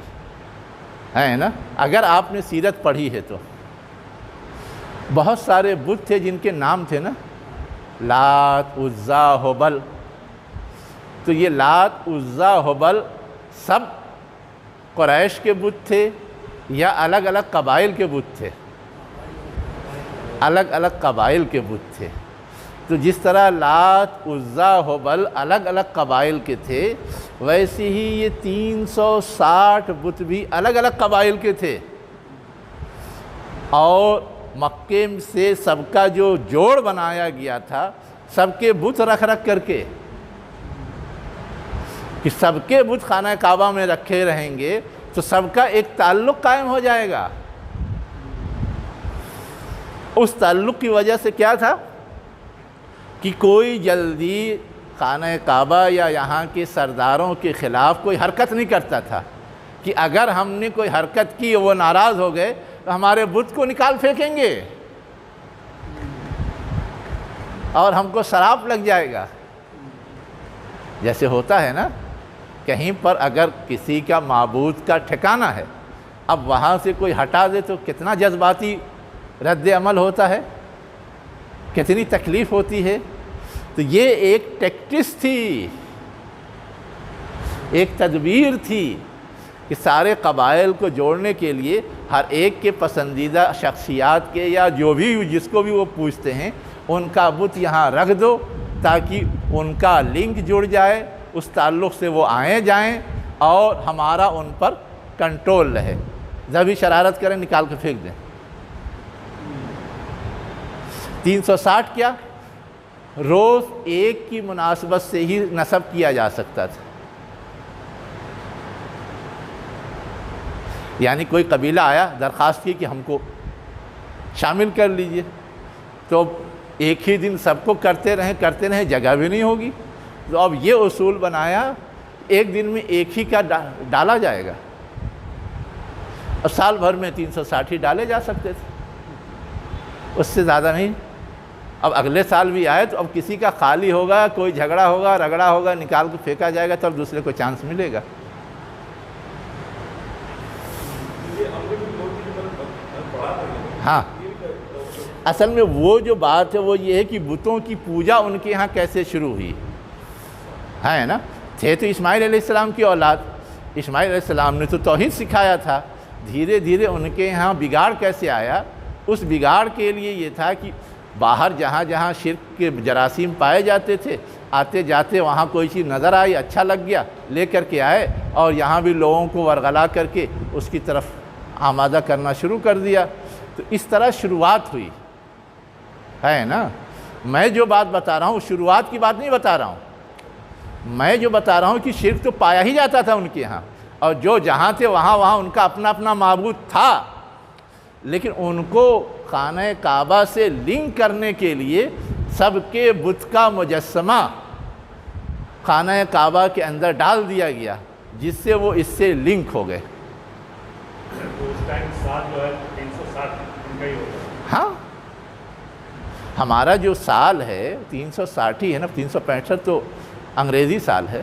ہے نا، اگر آپ نے سیرت پڑھی ہے تو بہت سارے بت تھے جن کے نام تھے نا، لات، عزا، ہبل، تو یہ لات، عزا، ہبل سب قریش کے بت تھے یا الگ الگ قبائل کے بت تھے؟ الگ الگ قبائل کے بت تھے۔ تو جس طرح لات، عزا، ہبل الگ الگ قبائل کے تھے، ویسے ہی یہ 360 بت بھی الگ الگ قبائل کے تھے، اور مکے سے سب کا جو جوڑ بنایا گیا تھا، سب کے بت رکھ کر کے، کہ سب کے بت خانہ کعبہ میں رکھے رہیں گے تو سب کا ایک تعلق قائم ہو جائے گا۔ اس تعلق کی وجہ سے کیا تھا کہ کوئی جلدی خانہ کعبہ یا یہاں کے سرداروں کے خلاف کوئی حرکت نہیں کرتا تھا، کہ اگر ہم نے کوئی حرکت کی وہ ناراض ہو گئے تو ہمارے بت کو نکال پھینکیں گے اور ہم کو شراب لگ جائے گا۔ جیسے ہوتا ہے نا، کہیں پر اگر کسی کا معبود کا ٹھکانہ ہے، اب وہاں سے کوئی ہٹا دے تو کتنا جذباتی رد عمل ہوتا ہے، کتنی تکلیف ہوتی ہے۔ تو یہ ایک ٹیکٹس تھی، ایک تدبیر تھی کہ سارے قبائل کو جوڑنے کے لیے ہر ایک کے پسندیدہ شخصیات کے یا جو بھی جس کو بھی وہ پوچھتے ہیں ان کا بت یہاں رکھ دو، تاکہ ان کا لنک جڑ جائے، اس تعلق سے وہ آئیں جائیں اور ہمارا ان پر کنٹرول رہے، جب بھی شرارت کریں نکال کے پھینک دیں۔ 360 کیا؟ روز ایک کی مناسبت سے ہی نصب کیا جا سکتا تھا، یعنی کوئی قبیلہ آیا درخواست کی کہ ہم کو شامل کر لیجئے، تو ایک ہی دن سب کو کرتے رہیں جگہ بھی نہیں ہوگی، تو اب یہ اصول بنایا ایک دن میں ایک ہی کا ڈالا جائے گا، اور سال بھر میں 360 ڈالے جا سکتے تھے، اس سے زیادہ نہیں۔ اب اگلے سال بھی آئے تو اب کسی کا خالی ہوگا، کوئی جھگڑا ہوگا، رگڑا ہوگا، نکال کے پھینکا جائے گا، تب دوسرے کو چانس ملے گا۔ ہاں، اصل میں وہ جو بات ہے وہ یہ ہے کہ بتوں کی پوجا ان کے ہاں کیسے شروع ہوئی ہے نا۔ تھے تو اسماعیل علیہ السلام کی اولاد، اسماعیل علیہ السلام نے تو توحید سکھایا تھا، دھیرے دھیرے ان کے ہاں بگاڑ کیسے آیا، اس بگاڑ کے لیے یہ تھا کہ باہر جہاں جہاں شرک کے جراثیم پائے جاتے تھے، آتے جاتے وہاں کوئی چیز نظر آئی، اچھا لگ گیا، لے کر کے آئے، اور یہاں بھی لوگوں کو ورغلا کر کے اس کی طرف آمادہ کرنا شروع کر دیا۔ تو اس طرح شروعات ہوئی ہے نا۔ میں جو بات بتا رہا ہوں شروعات کی بات نہیں بتا رہا ہوں، میں جو بتا رہا ہوں کہ شرک تو پایا ہی جاتا تھا ان کے ہاں، اور جو جہاں تھے وہاں ان کا اپنا اپنا معبود تھا، لیکن ان کو خانہ کعبہ سے لنک کرنے کے لیے سب کے بت کا مجسمہ خانہ کعبہ کے اندر ڈال دیا گیا، جس سے وہ اس سے لنک ہو گئے۔ ہاں، ہمارا جو سال ہے 360 ہے نا، 365 تو انگریزی سال ہے۔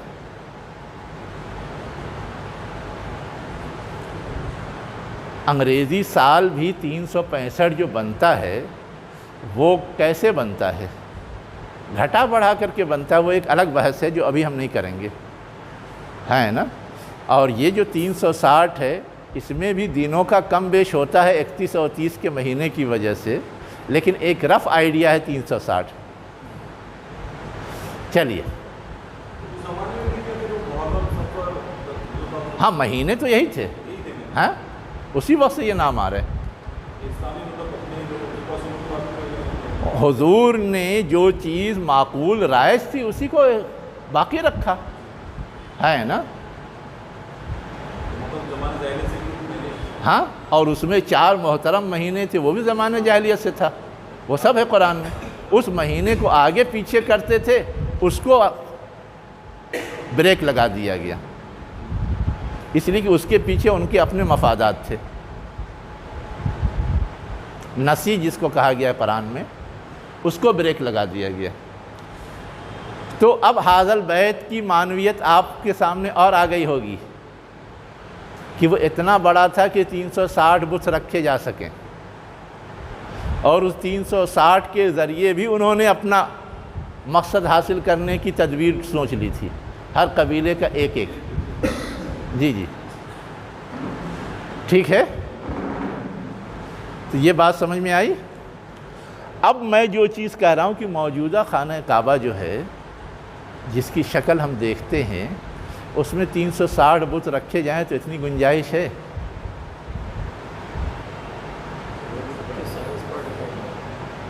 انگریزی سال بھی 365 جو بنتا ہے وہ کیسے بنتا ہے، گھٹا بڑھا کر کے بنتا ہے، وہ ایک الگ بحث ہے جو ابھی ہم نہیں کریں گے، ہے نا۔ اور یہ جو 360 ہے اس میں بھی دنوں کا کم بیش ہوتا ہے 31 اور 30 کے مہینے کی وجہ سے، لیکن ایک رف آئیڈیا ہے 360۔ چلیے، ہاں مہینے تو یہی تھے، ہاں اسی وقت سے یہ نام آ رہے ہیں۔ حضور نے جو چیز معقول رائج تھی اسی کو باقی رکھا ہے نا۔ ہاں، اور اس میں 4 محترم مہینے تھے، وہ بھی زمانہ جاہلیت سے تھا، وہ سب ہے قرآن میں۔ اس مہینے کو آگے پیچھے کرتے تھے، اس کو بریک لگا دیا گیا، اس لیے کہ اس کے پیچھے ان کے اپنے مفادات تھے۔ نسی جس کو کہا گیا ہے قرآن میں، اس کو بریک لگا دیا گیا۔ تو اب ھذا البیت کی معنویت آپ کے سامنے اور آ گئی ہوگی کہ وہ اتنا بڑا تھا کہ 360 بت رکھے جا سکیں، اور اس 360 کے ذریعے بھی انہوں نے اپنا مقصد حاصل کرنے کی تدبیر سوچ لی تھی، ہر قبیلے کا ایک ایک۔ جی جی ٹھیک ہے، تو یہ بات سمجھ میں آئی۔ اب میں جو چیز کہہ رہا ہوں کہ موجودہ خانہ کعبہ جو ہے جس کی شکل ہم دیکھتے ہیں، اس میں 360 بت رکھے جائیں تو اتنی گنجائش ہے؟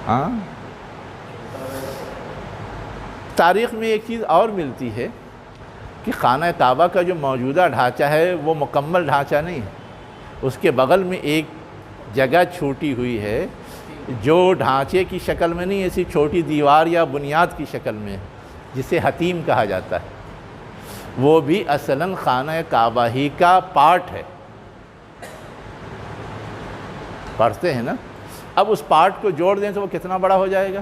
ہاں، تاریخ میں ایک چیز اور ملتی ہے کہ خانہ کعبہ کا جو موجودہ ڈھانچہ ہے وہ مکمل ڈھانچہ نہیں ہے، اس کے بغل میں ایک جگہ چھوٹی ہوئی ہے جو ڈھانچے کی شکل میں نہیں، ایسی چھوٹی دیوار یا بنیاد کی شکل میں، جسے حتیم کہا جاتا ہے، وہ بھی اصلاً خانہ کعبہ ہی کا پارٹ ہے۔ پڑھتے ہیں نا، اب اس پارٹ کو جوڑ دیں تو وہ کتنا بڑا ہو جائے گا؟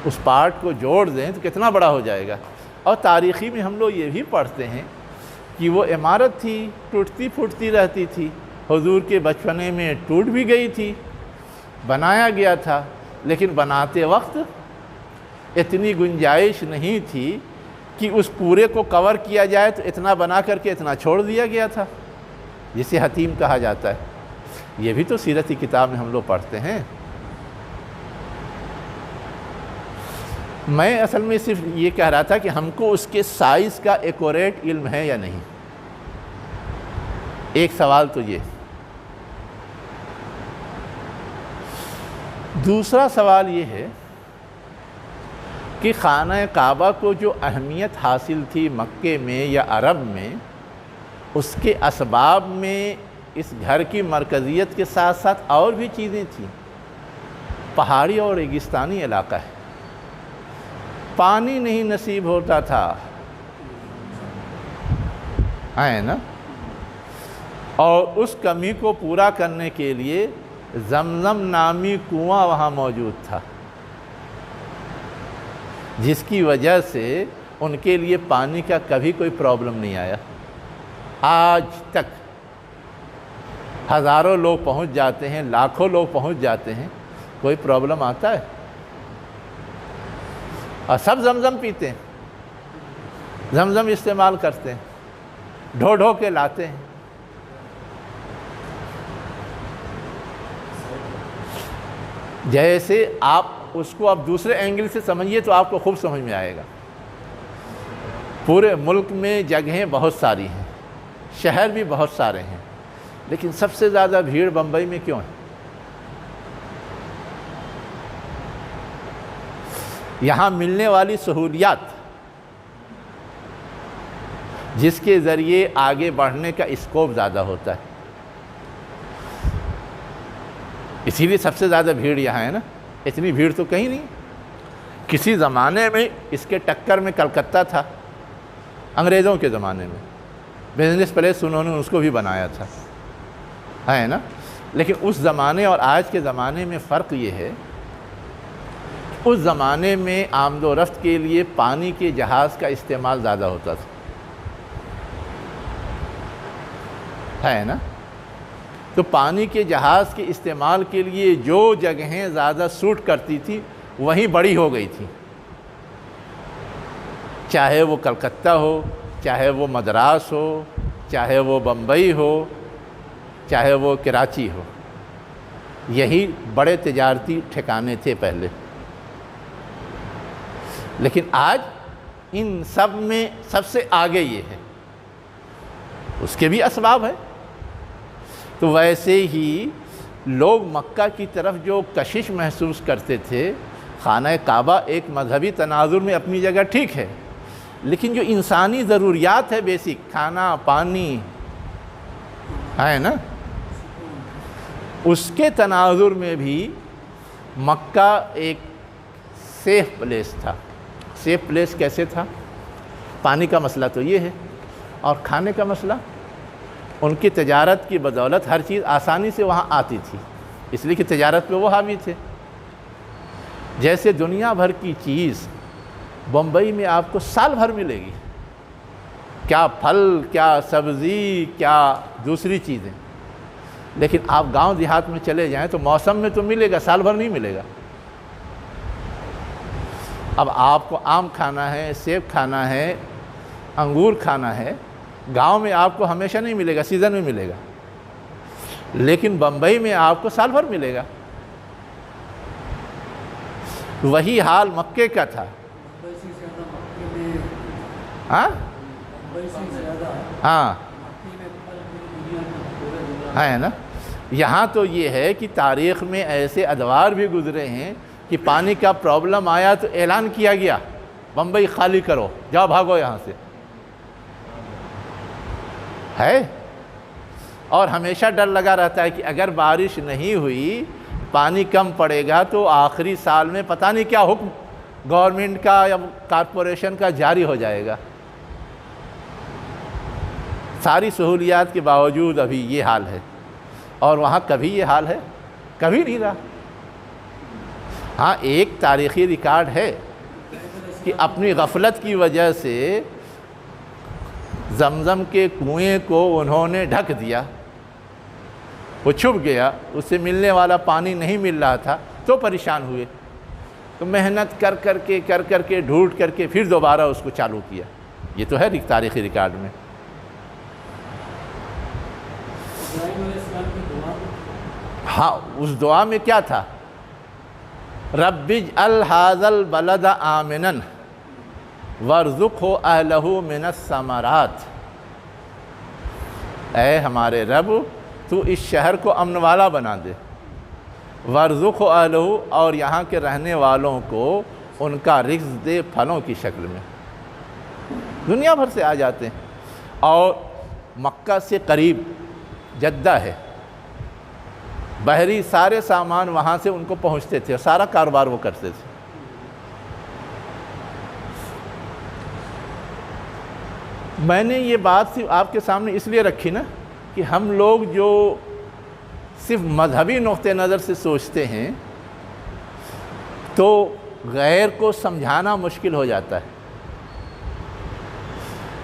اس پارٹ کو جوڑ دیں تو کتنا بڑا ہو جائے گا؟ اور تاریخی میں ہم لوگ یہ بھی پڑھتے ہیں کہ وہ عمارت تھی، ٹوٹتی پھوٹتی رہتی تھی، حضور کے بچپنے میں ٹوٹ بھی گئی تھی، بنایا گیا تھا، لیکن بناتے وقت اتنی گنجائش نہیں تھی کہ اس پورے کو کور کیا جائے، تو اتنا بنا کر کے اتنا چھوڑ دیا گیا تھا، جسے حتیم کہا جاتا ہے۔ یہ بھی تو سیرت کی کتاب میں ہم لوگ پڑھتے ہیں۔ میں اصل میں صرف یہ کہہ رہا تھا کہ ہم کو اس کے سائز کا ایکوریٹ علم ہے یا نہیں۔ ایک سوال تو یہ۔ دوسرا سوال یہ ہے کہ خانہ کعبہ کو جو اہمیت حاصل تھی مکے میں یا عرب میں، اس کے اسباب میں اس گھر کی مرکزیت کے ساتھ ساتھ اور بھی چیزیں تھیں۔ پہاڑی اور ریگستانی علاقہ ہے، پانی نہیں نصیب ہوتا تھا، ہے نا، اور اس کمی کو پورا کرنے کے لیے زمزم نامی کنواں وہاں موجود تھا، جس کی وجہ سے ان کے لیے پانی کا کبھی کوئی پرابلم نہیں آیا۔ آج تک ہزاروں لوگ پہنچ جاتے ہیں، لاکھوں لوگ پہنچ جاتے ہیں، کوئی پرابلم آتا ہے؟ اور سب زمزم پیتے ہیں، زمزم استعمال کرتے ہیں، ڈھو ڈھو کے لاتے ہیں۔ جیسے آپ اس کو اب دوسرے اینگل سے سمجھیے تو آپ کو خوب سمجھ میں آئے گا۔ پورے ملک میں جگہیں بہت ساری ہیں، شہر بھی بہت سارے ہیں، لیکن سب سے زیادہ بھیڑ بمبئی میں کیوں ہے؟ یہاں ملنے والی سہولیات جس کے ذریعے آگے بڑھنے کا اسکوپ زیادہ ہوتا ہے، اسی لیے سب سے زیادہ بھیڑ یہاں ہے نا۔ اتنی بھیڑ تو کہیں نہیں۔ کسی زمانے میں اس کے ٹکر میں کلکتہ تھا، انگریزوں کے زمانے میں بزنس پلیس انہوں نے اس کو بھی بنایا تھا، ہے نا، لیکن اس زمانے اور آج کے زمانے میں فرق یہ ہے، اس زمانے میں آمد و رفت کے لیے پانی کے جہاز کا استعمال زیادہ ہوتا تھا، ہے نا، تو پانی کے جہاز کے استعمال کے لیے جو جگہیں زیادہ سوٹ کرتی تھی وہیں بڑی ہو گئی تھی، چاہے وہ کلکتہ ہو، چاہے وہ مدراس ہو، چاہے وہ بمبئی ہو، چاہے وہ کراچی ہو، یہی بڑے تجارتی ٹھکانے تھے پہلے۔ لیکن آج ان سب میں سب سے آگے یہ ہے، اس کے بھی اسباب ہیں۔ تو ویسے ہی لوگ مکہ کی طرف جو کشش محسوس کرتے تھے، خانہ کعبہ ایک مذہبی تناظر میں اپنی جگہ ٹھیک ہے، لیکن جو انسانی ضروریات ہے بیسک، کھانا پانی ہے نا، اس کے تناظر میں بھی مکہ ایک سیف پلیس تھا۔ سیف پلیس کیسے تھا؟ پانی کا مسئلہ تو یہ ہے، اور کھانے کا مسئلہ، ان کی تجارت کی بدولت ہر چیز آسانی سے وہاں آتی تھی، اس لیے کہ تجارت پہ وہ حاوی تھے۔ جیسے دنیا بھر کی چیز بمبئی میں آپ کو سال بھر ملے گی، کیا پھل، کیا سبزی، کیا دوسری چیزیں، لیکن آپ گاؤں دیہات میں چلے جائیں تو موسم میں تو ملے گا، سال بھر نہیں ملے گا۔ اب آپ کو آم کھانا ہے، سیب کھانا ہے، انگور کھانا ہے، گاؤں میں آپ کو ہمیشہ نہیں ملے گا، سیزن میں ملے گا، لیکن بمبئی میں آپ کو سال بھر ملے گا۔ وہی حال مکے کا تھا۔ ہاں ہاں ہے نا، یہاں تو یہ ہے کہ تاریخ میں ایسے ادوار بھی گزرے ہیں کہ پانی کا پرابلم آیا تو اعلان کیا گیا، بمبئی خالی کرو، جاؤ بھاگو یہاں سے، ہے، اور ہمیشہ ڈر لگا رہتا ہے کہ اگر بارش نہیں ہوئی، پانی کم پڑے گا تو آخری سال میں پتہ نہیں کیا حکم گورنمنٹ کا یا کارپوریشن کا جاری ہو جائے گا۔ ساری سہولیات کے باوجود ابھی یہ حال ہے، اور وہاں کبھی یہ حال ہے؟ کبھی نہیں رہا۔ ہاں ایک تاریخی ریکارڈ ہے کہ اپنی غفلت کی وجہ سے زمزم کے کنویں کو انہوں نے ڈھک دیا، وہ چھپ گیا، اس سے ملنے والا پانی نہیں مل رہا تھا تو پریشان ہوئے، تو محنت کر کر کے ڈھونڈ کر کے پھر دوبارہ اس کو چالو کیا۔ یہ تو ہے تاریخی ریکارڈ میں۔ ہاں اس دعا میں کیا تھا؟ رب اجعل ھذا البلد آمنا وارزقہ اہلہ من الثمرات، اے ہمارے رب تو اس شہر کو امن والا بنا دے، وارزقہ اہلہ، اور یہاں کے رہنے والوں کو ان کا رزق دے پھلوں کی شکل میں۔ دنیا بھر سے آ جاتے ہیں، اور مکہ سے قریب جدہ ہے، بحری سارے سامان وہاں سے ان کو پہنچتے تھے، سارا کاروبار وہ کرتے تھے۔ میں نے یہ بات صرف آپ کے سامنے اس لیے رکھی نا کہ ہم لوگ جو صرف مذہبی نقطہ نظر سے سوچتے ہیں تو غیر کو سمجھانا مشکل ہو جاتا ہے،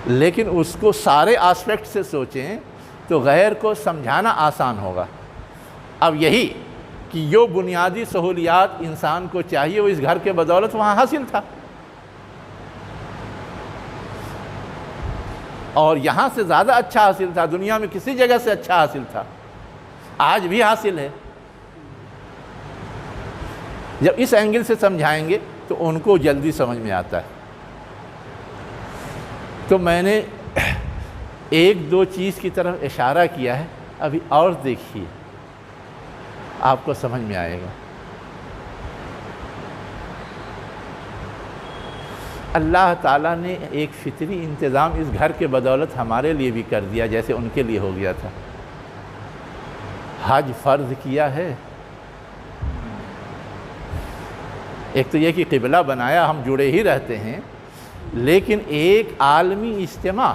لیکن اس کو سارے آسپیکٹ سے سوچیں تو غیر کو سمجھانا آسان ہوگا۔ اب یہی کہ جو بنیادی سہولیات انسان کو چاہیے وہ اس گھر کے بدولت وہاں حاصل تھا، اور یہاں سے زیادہ اچھا حاصل تھا، دنیا میں کسی جگہ سے اچھا حاصل تھا، آج بھی حاصل ہے۔ جب اس اینگل سے سمجھائیں گے تو ان کو جلدی سمجھ میں آتا ہے۔ تو میں نے ایک دو چیز کی طرف اشارہ کیا ہے، ابھی اور دیکھیے آپ کو سمجھ میں آئے گا۔ اللہ تعالیٰ نے ایک فطری انتظام اس گھر کے بدولت ہمارے لیے بھی کر دیا جیسے ان کے لیے ہو گیا تھا۔ حج فرض کیا ہے، ایک تو یہ کہ قبلہ بنایا، ہم جڑے ہی رہتے ہیں، لیکن ایک عالمی اجتماع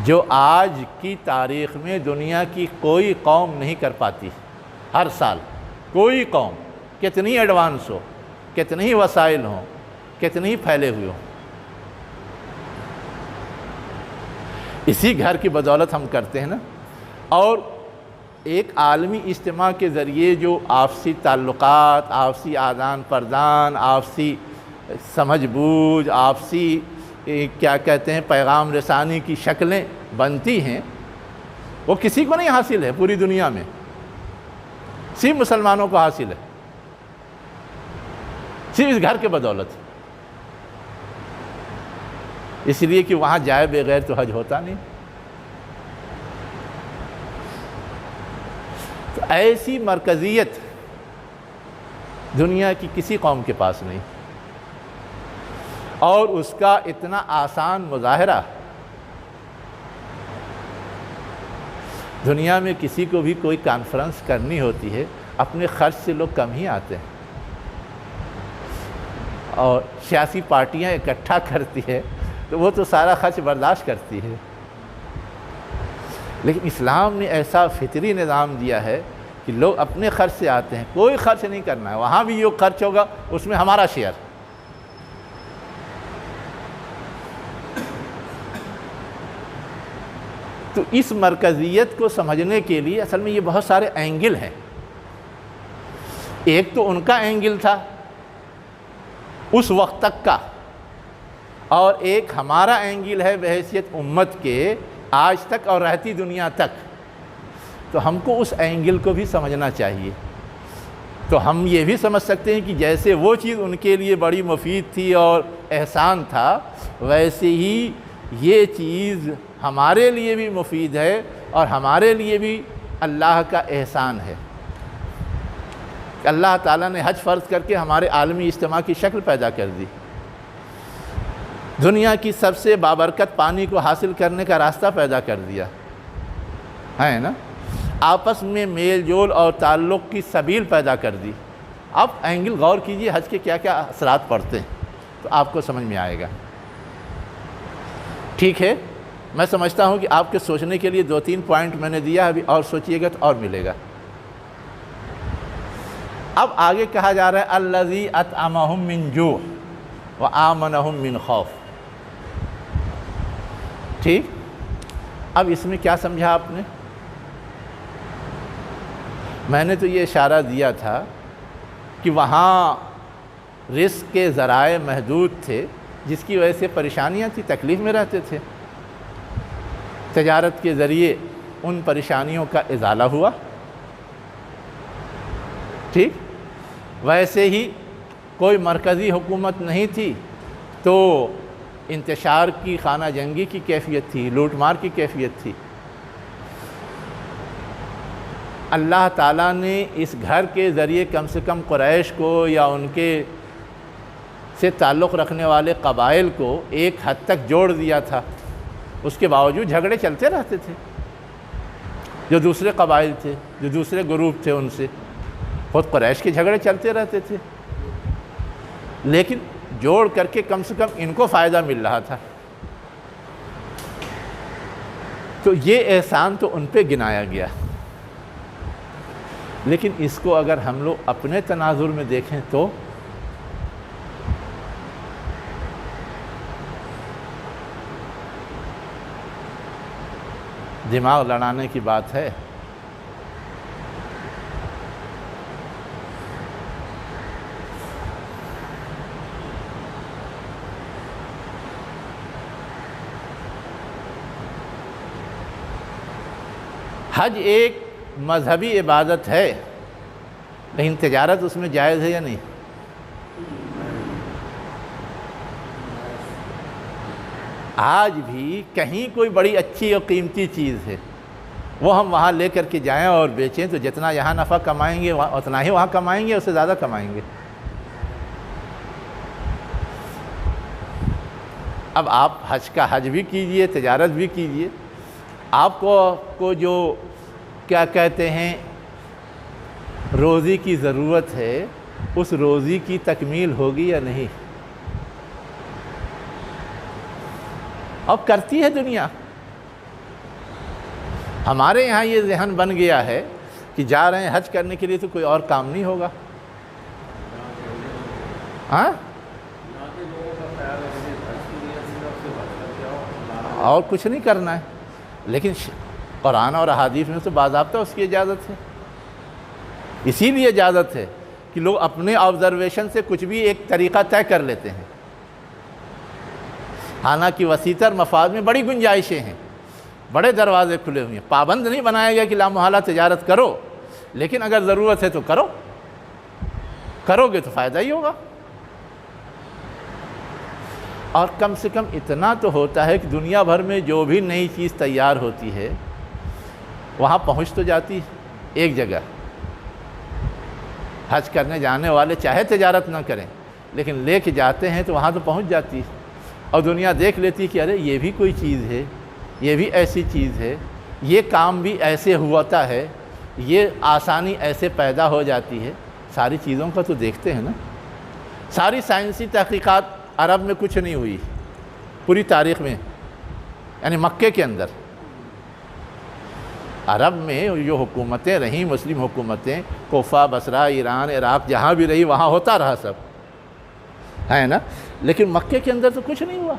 جو آج کی تاریخ میں دنیا کی کوئی قوم نہیں کر پاتی، ہر سال کوئی قوم کتنی ایڈوانس ہو، کتنی وسائل ہوں، کتنی پھیلے ہوئے ہوں، اسی گھر کی بدولت ہم کرتے ہیں نا۔ اور ایک عالمی اجتماع کے ذریعے جو آپسی تعلقات، آپسی آدان پردان، آپسی سمجھ بوجھ، آپسی کیا کہتے ہیں پیغام رسانی کی شکلیں بنتی ہیں، وہ کسی کو نہیں حاصل ہے پوری دنیا میں، صرف مسلمانوں کو حاصل ہے، صرف اس گھر کے بدولت۔ اس لیے کہ وہاں جائے بغیر تو حج ہوتا نہیں۔ تو ایسی مرکزیت دنیا کی کسی قوم کے پاس نہیں، اور اس کا اتنا آسان مظاہرہ دنیا میں کسی کو بھی کوئی کانفرنس کرنی ہوتی ہے، اپنے خرچ سے لوگ کم ہی آتے ہیں، اور سیاسی پارٹیاں اکٹھا کرتی ہے تو وہ تو سارا خرچ برداشت کرتی ہے، لیکن اسلام نے ایسا فطری نظام دیا ہے کہ لوگ اپنے خرچ سے آتے ہیں، کوئی خرچ نہیں کرنا ہے، وہاں بھی جو خرچ ہوگا اس میں ہمارا شیئر۔ تو اس مرکزیت کو سمجھنے کے لیے اصل میں یہ بہت سارے اینگل ہیں۔ ایک تو ان کا اینگل تھا اس وقت تک کا، اور ایک ہمارا اینگل ہے بحیثیت امت کے آج تک اور رہتی دنیا تک، تو ہم کو اس اینگل کو بھی سمجھنا چاہیے۔ تو ہم یہ بھی سمجھ سکتے ہیں کہ جیسے وہ چیز ان کے لیے بڑی مفید تھی اور احسان تھا، ویسے ہی یہ چیز ہمارے لیے بھی مفید ہے اور ہمارے لیے بھی اللہ کا احسان ہے کہ اللہ تعالیٰ نے حج فرض کر کے ہمارے عالمی اجتماع کی شکل پیدا کر دی، دنیا کی سب سے بابرکت پانی کو حاصل کرنے کا راستہ پیدا کر دیا ہے نا، آپس میں میل جول اور تعلق کی سبیل پیدا کر دی۔ اب اینگل غور کیجئے حج کے کیا کیا اثرات پڑتے ہیں تو آپ کو سمجھ میں آئے گا۔ ٹھیک ہے، میں سمجھتا ہوں کہ آپ کے سوچنے کے لیے 2-3 پوائنٹ میں نے دیا، ابھی اور سوچئے گا تو اور ملے گا۔ اب آگے کہا جا رہا ہے الذی اطعمہم من جوع وآمنہم من خوف۔ ٹھیک، اب اس میں کیا سمجھا آپ نے؟ میں نے تو یہ اشارہ دیا تھا کہ وہاں رزق کے ذرائع محدود تھے، جس کی وجہ سے پریشانیاں تھی، تکلیف میں رہتے تھے، تجارت کے ذریعے ان پریشانیوں کا ازالہ ہوا۔ ٹھیک، ویسے ہی کوئی مرکزی حکومت نہیں تھی تو انتشار کی خانہ جنگی کی کیفیت تھی، لوٹ مار کی کیفیت تھی۔ اللہ تعالیٰ نے اس گھر کے ذریعے کم سے کم قریش کو یا ان کے سے تعلق رکھنے والے قبائل کو ایک حد تک جوڑ دیا تھا، اس کے باوجود جھگڑے چلتے رہتے تھے، جو دوسرے قبائل تھے، جو دوسرے گروپ تھے ان سے، خود قریش کے جھگڑے چلتے رہتے تھے، لیکن جوڑ کر کے کم سے کم ان کو فائدہ مل رہا تھا۔ تو یہ احسان تو ان پہ گنایا گیا، لیکن اس کو اگر ہم لوگ اپنے تناظر میں دیکھیں تو دماغ لڑانے کی بات ہے۔ حج ایک مذہبی عبادت ہے، لیکن تجارت اس میں جائز ہے یا نہیں؟ آج بھی کہیں کوئی بڑی اچھی اور قیمتی چیز ہے، وہ ہم وہاں لے کر کے جائیں اور بیچیں تو جتنا یہاں نفع کمائیں گے اتنا ہی وہاں کمائیں گے، اس سے زیادہ کمائیں گے۔ اب آپ حج کا حج بھی کیجئے، تجارت بھی کیجئے، آپ کو جو کیا کہتے ہیں روزی کی ضرورت ہے، اس روزی کی تکمیل ہوگی یا نہیں؟ اب کرتی ہے دنیا۔ ہمارے یہاں یہ ذہن بن گیا ہے کہ جا رہے ہیں حج کرنے کے لیے تو کوئی اور کام نہیں ہوگا، ہاں، اور کچھ نہیں کرنا ہے۔ لیکن قرآن اور احادیث میں تو باضابطہ اس کی اجازت ہے، اسی لیے اجازت ہے کہ لوگ اپنے آبزرویشن سے کچھ بھی ایک طریقہ طے کر لیتے ہیں۔ حالانکہ وسیع تر مفاد میں بڑی گنجائشیں ہیں، بڑے دروازے کھلے ہوئے ہیں، پابند نہیں بنایا گیا کہ لامحالہ تجارت کرو، لیکن اگر ضرورت ہے تو کرو گے تو فائدہ ہی ہوگا۔ اور کم سے کم اتنا تو ہوتا ہے کہ دنیا بھر میں جو بھی نئی چیز تیار ہوتی ہے وہاں پہنچ تو جاتی ہے ایک جگہ۔ حج کرنے جانے والے چاہے تجارت نہ کریں لیکن لے کے جاتے ہیں تو وہاں تو پہنچ جاتی ہے، اور دنیا دیکھ لیتی ہے کہ ارے یہ بھی کوئی چیز ہے، یہ بھی ایسی چیز ہے، یہ کام بھی ایسے ہوتا ہے، یہ آسانی ایسے پیدا ہو جاتی ہے۔ ساری چیزوں کا تو دیکھتے ہیں نا۔ ساری سائنسی تحقیقات عرب میں کچھ نہیں ہوئی پوری تاریخ میں، یعنی مکے کے اندر۔ عرب میں جو حکومتیں رہیں، مسلم حکومتیں، کوفہ، بصرہ، ایران، عراق، جہاں بھی رہی وہاں ہوتا رہا سب، ہے نا، لیکن مکے کے اندر تو کچھ نہیں ہوا۔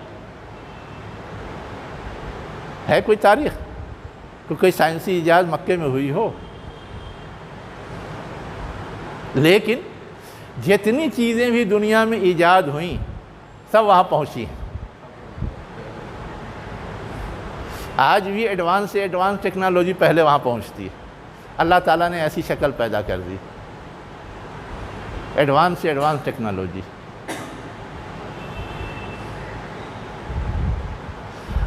ہے کوئی تاریخ کہ کوئی سائنسی ایجاد مکے میں ہوئی ہو؟ لیکن جتنی چیزیں بھی دنیا میں ایجاد ہوئیں سب وہاں پہنچی ہیں۔ آج بھی ایڈوانس سے ایڈوانس ٹیکنالوجی پہلے وہاں پہنچتی ہے۔ اللہ تعالیٰ نے ایسی شکل پیدا کر دی، ایڈوانس سے ایڈوانس ٹیکنالوجی۔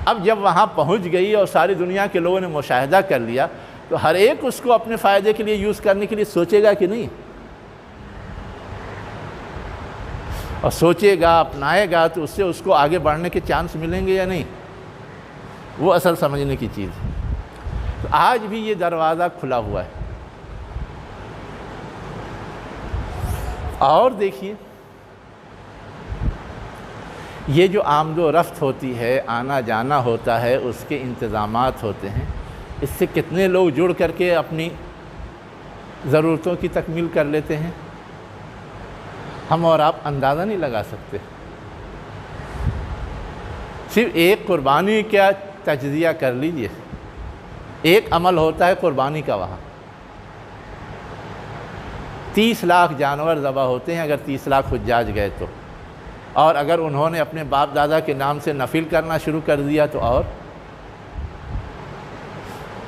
اب جب وہاں پہنچ گئی اور ساری دنیا کے لوگوں نے مشاہدہ کر لیا تو ہر ایک اس کو اپنے فائدے کے لیے یوز کرنے کے لیے سوچے گا کہ نہیں، اور سوچے گا، اپنائے گا تو اس سے اس کو آگے بڑھنے کے چانس ملیں گے یا نہیں، وہ اصل سمجھنے کی چیز ہے۔ تو آج بھی یہ دروازہ کھلا ہوا ہے۔ اور دیکھیے یہ جو آمد و رفت ہوتی ہے، آنا جانا ہوتا ہے، اس کے انتظامات ہوتے ہیں، اس سے کتنے لوگ جڑ کر کے اپنی ضرورتوں کی تکمیل کر لیتے ہیں، ہم اور آپ اندازہ نہیں لگا سکتے۔ صرف ایک قربانی کا تجزیہ کر لیجئے، ایک عمل ہوتا ہے قربانی کا، وہاں 30 لاکھ جانور ذبح ہوتے ہیں اگر 30 لاکھ حجاج گئے تو، اور اگر انہوں نے اپنے باپ دادا کے نام سے نفل کرنا شروع کر دیا تو، اور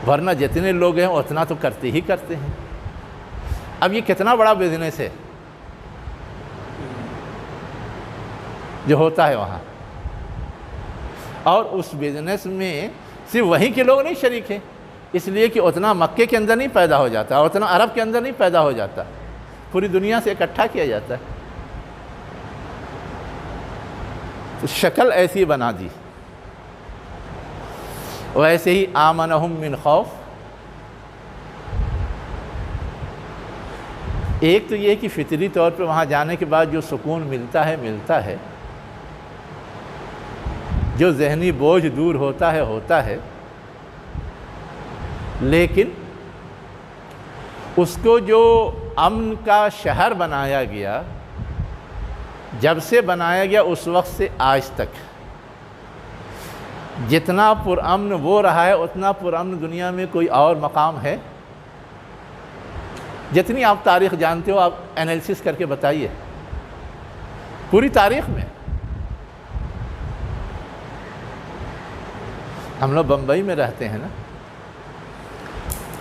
ورنہ جتنے لوگ ہیں اتنا تو کرتے ہی کرتے ہیں۔ اب یہ کتنا بڑا بزنس ہے جو ہوتا ہے وہاں، اور اس بزنس میں صرف وہیں کے لوگ نہیں شریک ہیں، اس لیے کہ اتنا مکے کے اندر نہیں پیدا ہو جاتا، اتنا عرب کے اندر نہیں پیدا ہو جاتا، پوری دنیا سے اکٹھا کیا جاتا ہے۔ تو شکل ایسی بنا دی۔ ویسے ہی آمنہم من خوف، ایک تو یہ کہ فطری طور پہ وہاں جانے کے بعد جو سکون ملتا ہے، جو ذہنی بوجھ دور ہوتا ہے، لیکن اس کو جو امن کا شہر بنایا گیا، جب سے بنایا گیا اس وقت سے آج تک جتنا پرامن وہ رہا ہے اتنا پرامن دنیا میں کوئی اور مقام ہے؟ جتنی آپ تاریخ جانتے ہو آپ انالیسس کر کے بتائیے، پوری تاریخ میں۔ ہم لوگ بمبئی میں رہتے ہیں نا،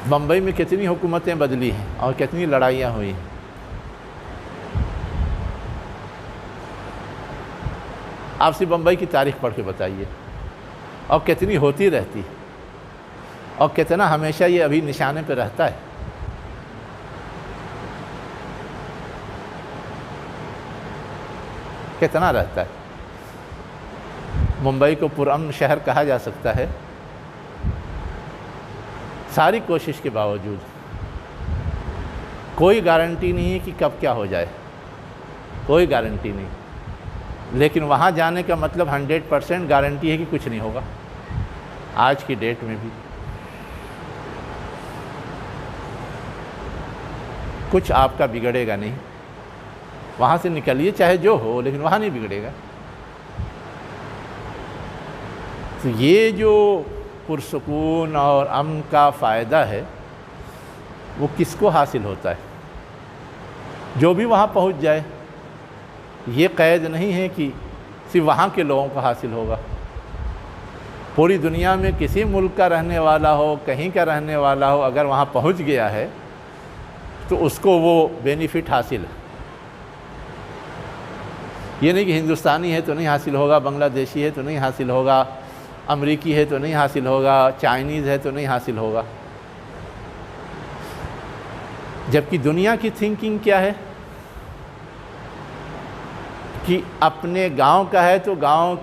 بمبئی میں کتنی حکومتیں بدلی ہیں اور کتنی لڑائیاں ہوئی ہیں۔ آپ سے بمبئی کی تاریخ پڑھ کے بتائیے، اور کتنی ہوتی رہتی، اور کتنا ہمیشہ یہ ابھی نشانے پہ رہتا ہے۔ کتنا رہتا ہے؟ ممبئی کو پرامن شہر کہا جا سکتا ہے، ساری کوشش کے باوجود کوئی گارنٹی نہیں ہے کہ کب کیا ہو جائے، کوئی گارنٹی نہیں، لیکن وہاں جانے کا مطلب 100% گارنٹی ہے کہ کچھ نہیں ہوگا۔ آج کی ڈیٹ میں بھی کچھ آپ کا بگڑے گا نہیں، وہاں سے نکلیے چاہے جو ہو، لیکن وہاں نہیں بگڑے گا۔ تو یہ جو پرسکون اور امن کا فائدہ ہے وہ کس کو حاصل ہوتا ہے؟ جو بھی وہاں پہنچ جائے، یہ قید نہیں ہے کہ صرف وہاں کے لوگوں کو حاصل ہوگا۔ پوری دنیا میں کسی ملک کا رہنے والا ہو، کہیں کا رہنے والا ہو، اگر وہاں پہنچ گیا ہے تو اس کو وہ بینیفٹ حاصل ہے۔ یہ نہیں کہ ہندوستانی ہے تو نہیں حاصل ہوگا، بنگلہ دیشی ہے تو نہیں حاصل ہوگا، امریکی ہے تو نہیں حاصل ہوگا، چائنیز ہے تو نہیں حاصل ہوگا۔ جبکہ دنیا کی تھنکنگ کیا ہے کہ اپنے گاؤں کا ہے تو گاؤں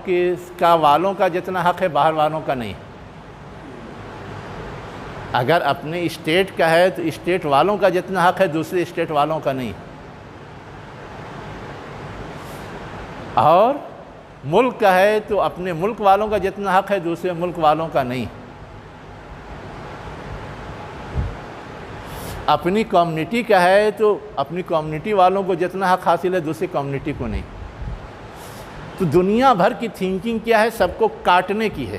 کا والوں کا جتنا حق ہے باہر والوں کا نہیں، اگر اپنے اسٹیٹ کا ہے تو اسٹیٹ والوں کا جتنا حق ہے دوسرے اسٹیٹ والوں کا نہیں، اور ملک کا ہے تو اپنے ملک والوں کا جتنا حق ہے دوسرے ملک والوں کا نہیں، اپنی کمیونٹی کا ہے تو اپنی کمیونٹی والوں کو جتنا حق حاصل ہے دوسری کمیونٹی کو نہیں۔ تو دنیا بھر کی تھنکنگ کیا ہے؟ سب کو کاٹنے کی ہے،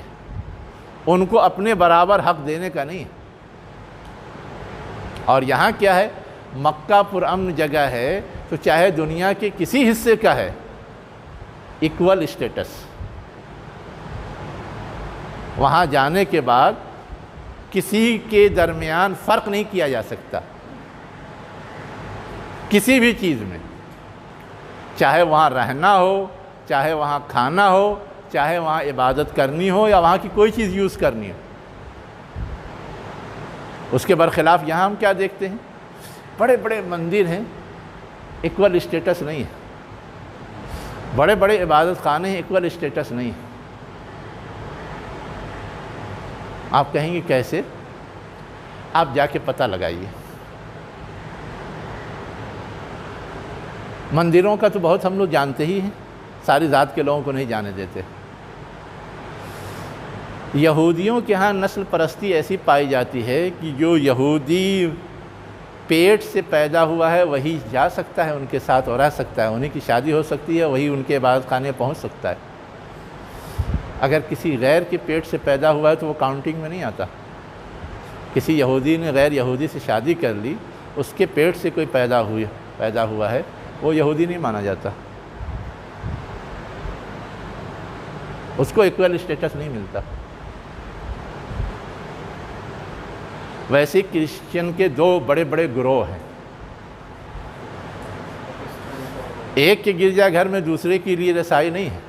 ان کو اپنے برابر حق دینے کا نہیں۔ اور یہاں کیا ہے؟ مکہ پرامن جگہ ہے تو چاہے دنیا کے کسی حصے کا ہے، ایکول اسٹیٹس۔ وہاں جانے کے بعد کسی کے درمیان فرق نہیں کیا جا سکتا کسی بھی چیز میں، چاہے وہاں رہنا ہو، چاہے وہاں کھانا ہو، چاہے وہاں عبادت کرنی ہو یا وہاں کی کوئی چیز یوز کرنی ہو۔ اس کے برخلاف یہاں ہم کیا دیکھتے ہیں؟ بڑے بڑے مندر ہیں، ایکول اسٹیٹس نہیں ہے، بڑے بڑے عبادت خانے ہیں، ایکول اسٹیٹس نہیں ہے۔ آپ کہیں گے کیسے؟ آپ جا کے پتہ لگائیے۔ مندروں کا تو بہت ہم لوگ جانتے ہی ہیں، ساری ذات کے لوگوں کو نہیں جانے دیتے۔ یہودیوں کے ہاں نسل پرستی ایسی پائی جاتی ہے کہ جو یہودی پیٹ سے پیدا ہوا ہے وہی جا سکتا ہے ان کے ساتھ اور رہ سکتا ہے، انہیں کی شادی ہو سکتی ہے، وہی ان کے عبادت خانے پہنچ سکتا ہے۔ اگر کسی غیر کے پیٹ سے پیدا ہوا ہے تو وہ کاؤنٹنگ میں نہیں آتا۔ کسی یہودی نے غیر یہودی سے شادی کر لی، اس کے پیٹ سے کوئی پیدا ہوا ہے، وہ یہودی نہیں مانا جاتا، اس کو ایکول اسٹیٹس نہیں ملتا۔ ویسے کرسچن کے دو بڑے بڑے گروہ ہیں، ایک کے گرجا گھر میں دوسرے کے لیے رسائی نہیں ہے،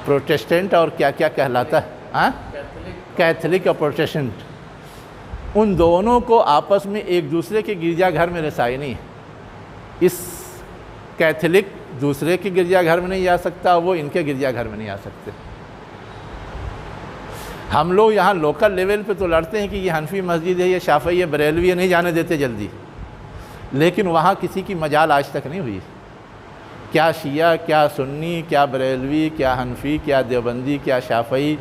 پروٹسٹنٹ اور کیا کیا کہلاتا ہے، کیتھولک اور پروٹسٹنٹ، ان دونوں کو آپس میں ایک دوسرے کے گرجا گھر میں رسائی نہیں ہے۔ اس کیتھولک دوسرے کے گرجا گھر میں نہیں جا سکتا، وہ ان کے گرجا گھر میں نہیں آ سکتے۔ ہم لوگ یہاں لوکل لیول پہ تو لڑتے ہیں کہ یہ حنفی مسجد ہے، یہ شافعی ہے، بریلوی ہے، نہیں جانے دیتے جلدی، لیکن وہاں کسی کی مجال آج تک نہیں ہوئی۔ کیا شیعہ، کیا سنی، کیا بریلوی، کیا حنفی، کیا دیوبندی، کیا شافعی،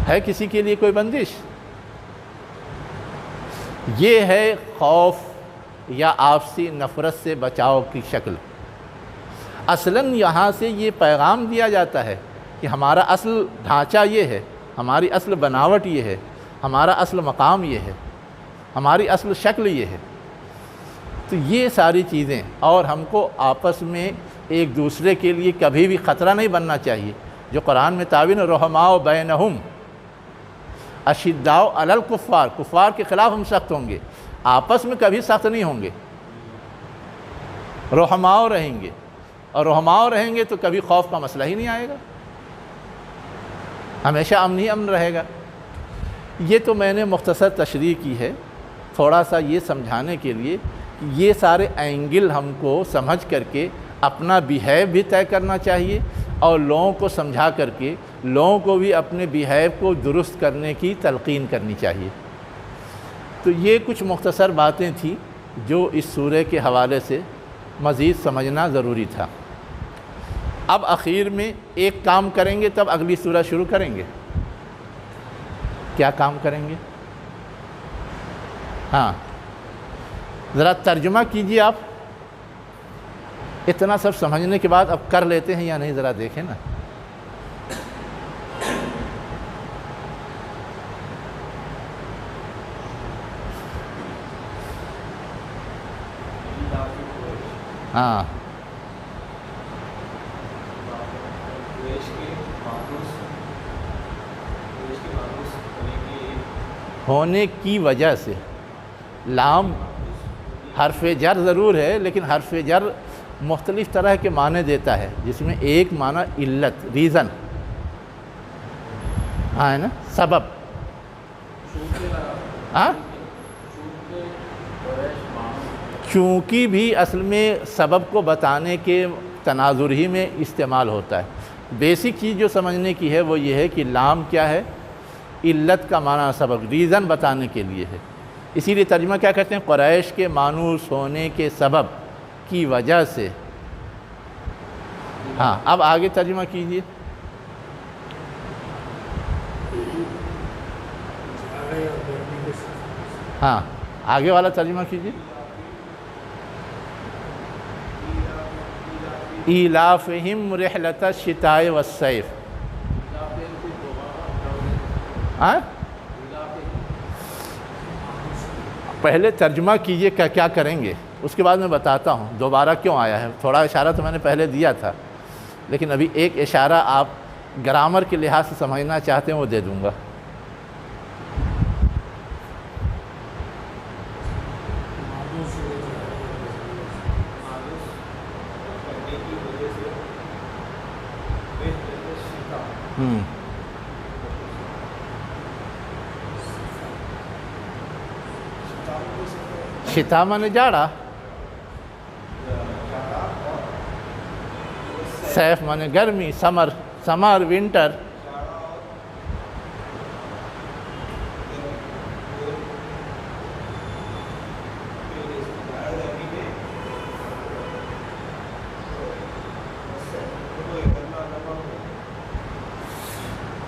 ہے کسی کے لیے کوئی بندش؟ یہ ہے خوف یا آپسی نفرت سے بچاؤ کی شکل۔ اصلاً یہاں سے یہ پیغام دیا جاتا ہے کہ ہمارا اصل ڈھانچہ یہ ہے، ہماری اصل بناوٹ یہ ہے، ہمارا اصل مقام یہ ہے، ہماری اصل شکل یہ ہے۔ تو یہ ساری چیزیں، اور ہم کو آپس میں ایک دوسرے کے لیے کبھی بھی خطرہ نہیں بننا چاہیے۔ جو قرآن میں تعبیر رحماء بینہم اشداء علی الکفار، کفار کے خلاف ہم سخت ہوں گے، آپس میں کبھی سخت نہیں ہوں گے، رحماء رہیں گے، اور رحماء رہیں گے تو کبھی خوف کا مسئلہ ہی نہیں آئے گا، ہمیشہ امن ہی امن رہے گا۔ یہ تو میں نے مختصر تشریح کی ہے، تھوڑا سا یہ سمجھانے کے لیے کہ یہ سارے اینگل ہم کو سمجھ کر کے اپنا بیہیو بھی طے کرنا چاہیے، اور لوگوں کو سمجھا کر کے لوگوں کو بھی اپنے بیہیو کو درست کرنے کی تلقین کرنی چاہیے۔ تو یہ کچھ مختصر باتیں تھیں جو اس سورہ کے حوالے سے مزید سمجھنا ضروری تھا۔ اب اخیر میں ایک کام کریں گے، تب اگلی سورہ شروع کریں گے۔ کیا کام کریں گے؟ ہاں، ذرا ترجمہ کیجئے آپ۔ اتنا سب سمجھنے کے بعد اب کر لیتے ہیں یا نہیں، ذرا دیکھیں نا۔ ہاں، ہونے کی وجہ سے، لام حرف جر ضرور ہے، لیکن حرف جر مختلف طرح کے معنی دیتا ہے، جس میں ایک معنی علت، ریزن، ہاں ہے نا، سبب۔ ہاں، چونکہ بھی اصل میں سبب کو بتانے کے تناظر ہی میں استعمال ہوتا ہے۔ بیسک چیز جو سمجھنے کی ہے وہ یہ ہے کہ لام کیا ہے؟ علت کا معنی سبب، ریزن بتانے کے لیے ہے۔ اسی لیے ترجمہ کیا کہتے ہیں؟ قریش کے مانوس ہونے کے سبب کی وجہ سے۔ ہاں، اب آگے ترجمہ کیجئے۔ ہاں، آگے والا ترجمہ کیجئے۔ ایلافہم رحلۃ الشتاء والصیف۔ ہاں، پہلے ترجمہ کیجئے کیا کریں گے، اس کے بعد میں بتاتا ہوں دوبارہ کیوں آیا ہے۔ تھوڑا اشارہ تو میں نے پہلے دیا تھا، لیکن ابھی ایک اشارہ آپ گرامر کے لحاظ سے سمجھنا چاہتے ہیں وہ دے دوں گا۔ شتاء مانے جاڑا، صیف مانے گرمی، سمر ونٹر۔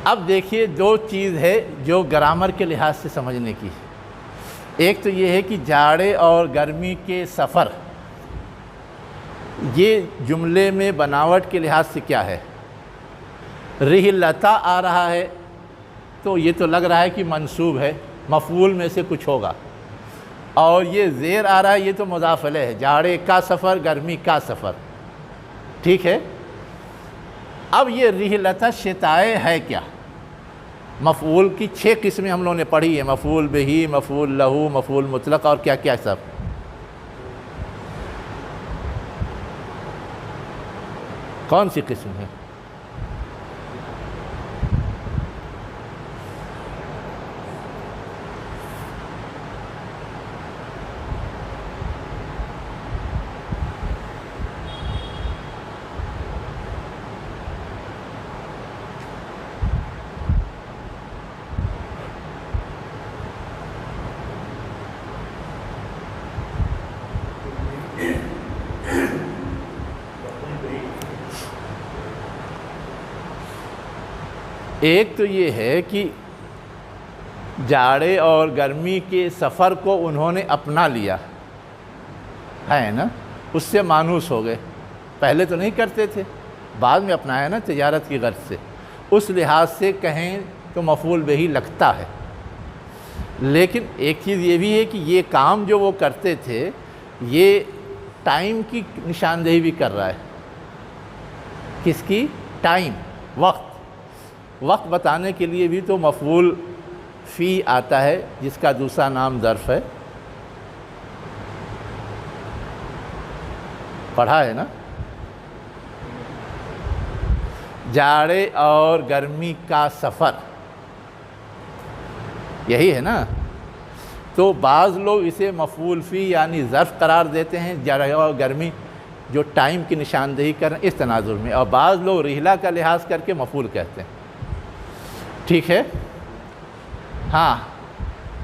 اب دیکھیے دو چیز ہے جو گرامر کے لحاظ سے سمجھنے کی۔ ایک تو یہ ہے کہ جاڑے اور گرمی کے سفر، یہ جملے میں بناوٹ کے لحاظ سے کیا ہے؟ رحلتا آ رہا ہے تو یہ تو لگ رہا ہے کہ منصوب ہے، مفعول میں سے کچھ ہوگا، اور یہ زیر آ رہا ہے، یہ تو مضاف الیہ ہے، جاڑے کا سفر، گرمی کا سفر، ٹھیک ہے۔ اب یہ رحلۃ الشتاء ہے کیا؟ مفعول کی 6 قسمیں ہم لوگوں نے پڑھی ہیں، مفعول بہی، مفعول لہو، مفعول مطلق، اور کیا کیا سب۔ کون سی قسم ہے؟ ایک تو یہ ہے کہ جاڑے اور گرمی کے سفر کو انہوں نے اپنا لیا ہے نا، اس سے مانوس ہو گئے، پہلے تو نہیں کرتے تھے، بعد میں اپنایا نا تجارت کی غرض سے، اس لحاظ سے کہیں تو مفعول بہ لگتا ہے۔ لیکن ایک چیز یہ بھی ہے کہ یہ کام جو وہ کرتے تھے یہ ٹائم کی نشاندہی بھی کر رہا ہے۔ کس کی؟ ٹائم، وقت بتانے کے لیے بھی تو مفعول فی آتا ہے، جس کا دوسرا نام ظرف ہے، پڑھا ہے نا؟ جاڑے اور گرمی کا سفر، یہی ہے نا؟ تو بعض لوگ اسے مفعول فی یعنی ظرف قرار دیتے ہیں، جاڑے اور گرمی جو ٹائم کی نشاندہی کریں اس تناظر میں، اور بعض لوگ رحلہ کا لحاظ کر کے مفعول کہتے ہیں۔ ٹھیک ہے؟ ہاں،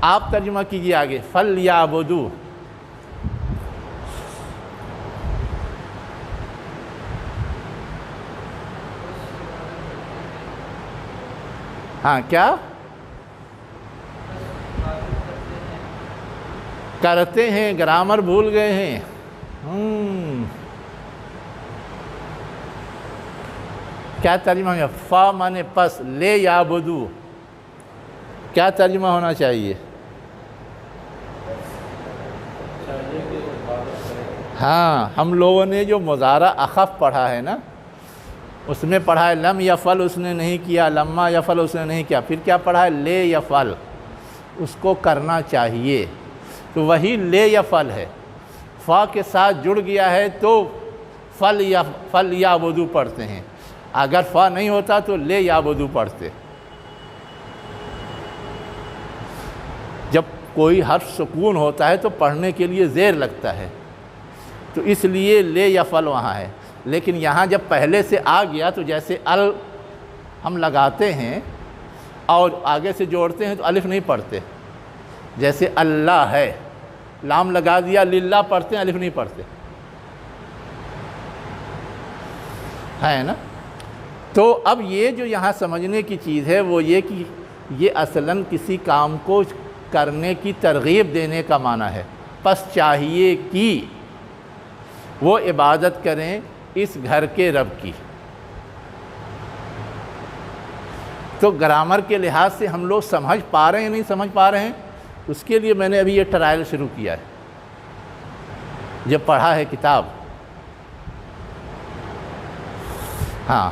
آپ ترجمہ کیجئے آگے، فَلْيَعْبُدُوا۔ ہاں کیا کرتے ہیں؟ گرامر بھول گئے ہیں۔ کیا ترجمہ ہے؟ فا مانے پس، لے یعبدو کیا ترجمہ ہونا چاہیے؟ ہاں، ہم لوگوں نے جو مضارع اخف پڑھا ہے نا، اس میں پڑھا ہے لم یفعل اس نے نہیں کیا، لما یفعل اس نے نہیں کیا، پھر کیا پڑھا ہے؟ لے یفعل، اس کو کرنا چاہیے، تو وہی لے یفعل ہے، فا کے ساتھ جڑ گیا ہے تو فل یعبدو پڑھتے ہیں، اگر فا نہیں ہوتا تو لے یعبدو پڑھتے۔ جب کوئی حرف سکون ہوتا ہے تو پڑھنے کے لیے زیر لگتا ہے، تو اس لیے لے یفعل وہاں ہے، لیکن یہاں جب پہلے سے آ گیا تو جیسے ال ہم لگاتے ہیں اور آگے سے جوڑتے ہیں تو الف نہیں پڑھتے، جیسے اللہ ہے، لام لگا دیا للہ پڑھتے ہیں، الف نہیں پڑھتے، ہے نا؟ تو اب یہ جو یہاں سمجھنے کی چیز ہے وہ یہ کہ یہ اصلاً کسی کام کو کرنے کی ترغیب دینے کا معنی ہے، پس چاہیے کہ وہ عبادت کریں اس گھر کے رب کی۔ تو گرامر کے لحاظ سے ہم لوگ سمجھ پا رہے ہیں نہیں سمجھ پا رہے ہیں، اس کے لیے میں نے ابھی یہ ٹرائل شروع کیا ہے، جب پڑھا ہے کتاب۔ ہاں،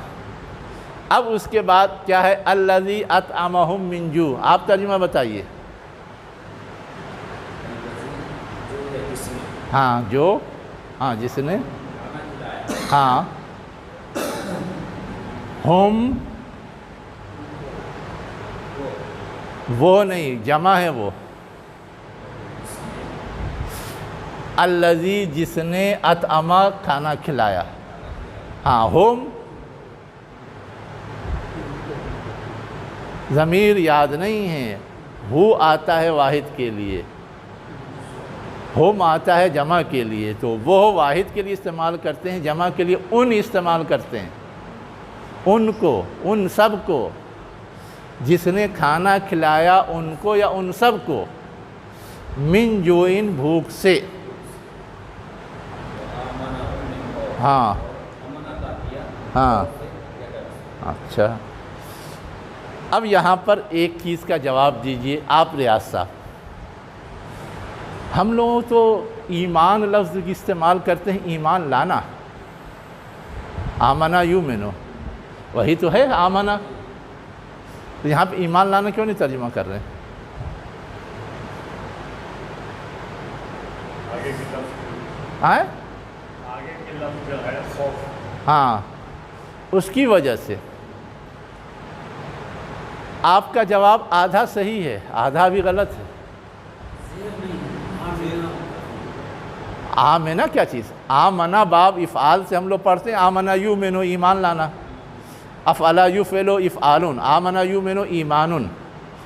اب اس کے بعد کیا ہے؟ الذی اطعمہم من جوع، آپ ترجمہ بتائیے۔ ہاں جو، ہاں جس نے، ہاں ہم، وہ نہیں، جمع ہے وہ، الذی جس نے، اطعمہ کھانا کھلایا، ہاں ہم ضمیر یاد نہیں ہے، ہو آتا ہے واحد کے لیے، ہم آتا ہے جمع کے لیے، تو وہ واحد کے لیے استعمال کرتے ہیں، جمع کے لیے ان استعمال کرتے ہیں، ان کو، ان سب کو، جس نے کھانا کھلایا ان کو یا ان سب کو، من جوئن بھوک سے، ہاں ہاں اچھا۔ اب یہاں پر ایک چیز کا جواب دیجئے آپ ریاض صاحب، ہم لوگ تو ایمان لفظ کی استعمال کرتے ہیں، ایمان لانا، آمنا یؤمنو، وہی تو ہے آمنا، تو یہاں پہ ایمان لانا کیوں نہیں ترجمہ کر رہے ہیں؟ آگے کی لفظ، آئے؟ آگے کی لفظ جو ہے خوف، ہاں، اس کی وجہ سے آپ کا جواب آدھا صحیح ہے، آدھا بھی غلط ہے۔ آمنا کیا چیز؟ آمنا باب افعال سے ہم لوگ پڑھتے ہیں، آمنا یؤمنو ایمان لانا، افعلا یفعلو افعالن، آمنا یؤمنو ایمانن،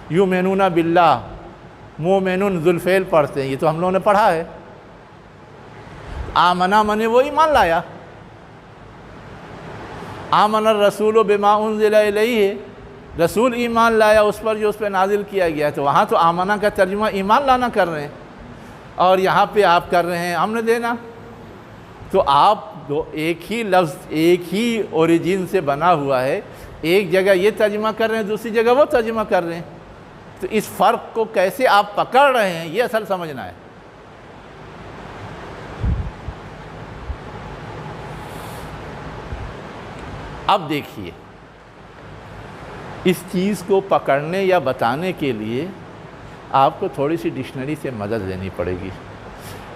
یؤمنون باللہ، مومنون ذو الفعل پڑھتے ہیں، یہ تو ہم لوگوں نے پڑھا ہے۔ آمنا منے وہ ایمان لایا، آمن الرسول بما انزل الیہ، رسول ایمان لایا اس پر جو اس پہ نازل کیا گیا، تو وہاں تو آمنہ کا ترجمہ ایمان لانا کر رہے ہیں، اور یہاں پہ آپ کر رہے ہیں امن دینا۔ تو آپ ایک ہی لفظ ایک ہی اوریجن سے بنا ہوا ہے، ایک جگہ یہ ترجمہ کر رہے ہیں، دوسری جگہ وہ ترجمہ کر رہے ہیں، تو اس فرق کو کیسے آپ پکڑ رہے ہیں یہ اصل سمجھنا ہے۔ اب دیکھیے، اس چیز کو پکڑنے یا بتانے کے لیے آپ کو تھوڑی سی ڈکشنری سے مدد لینی پڑے گی۔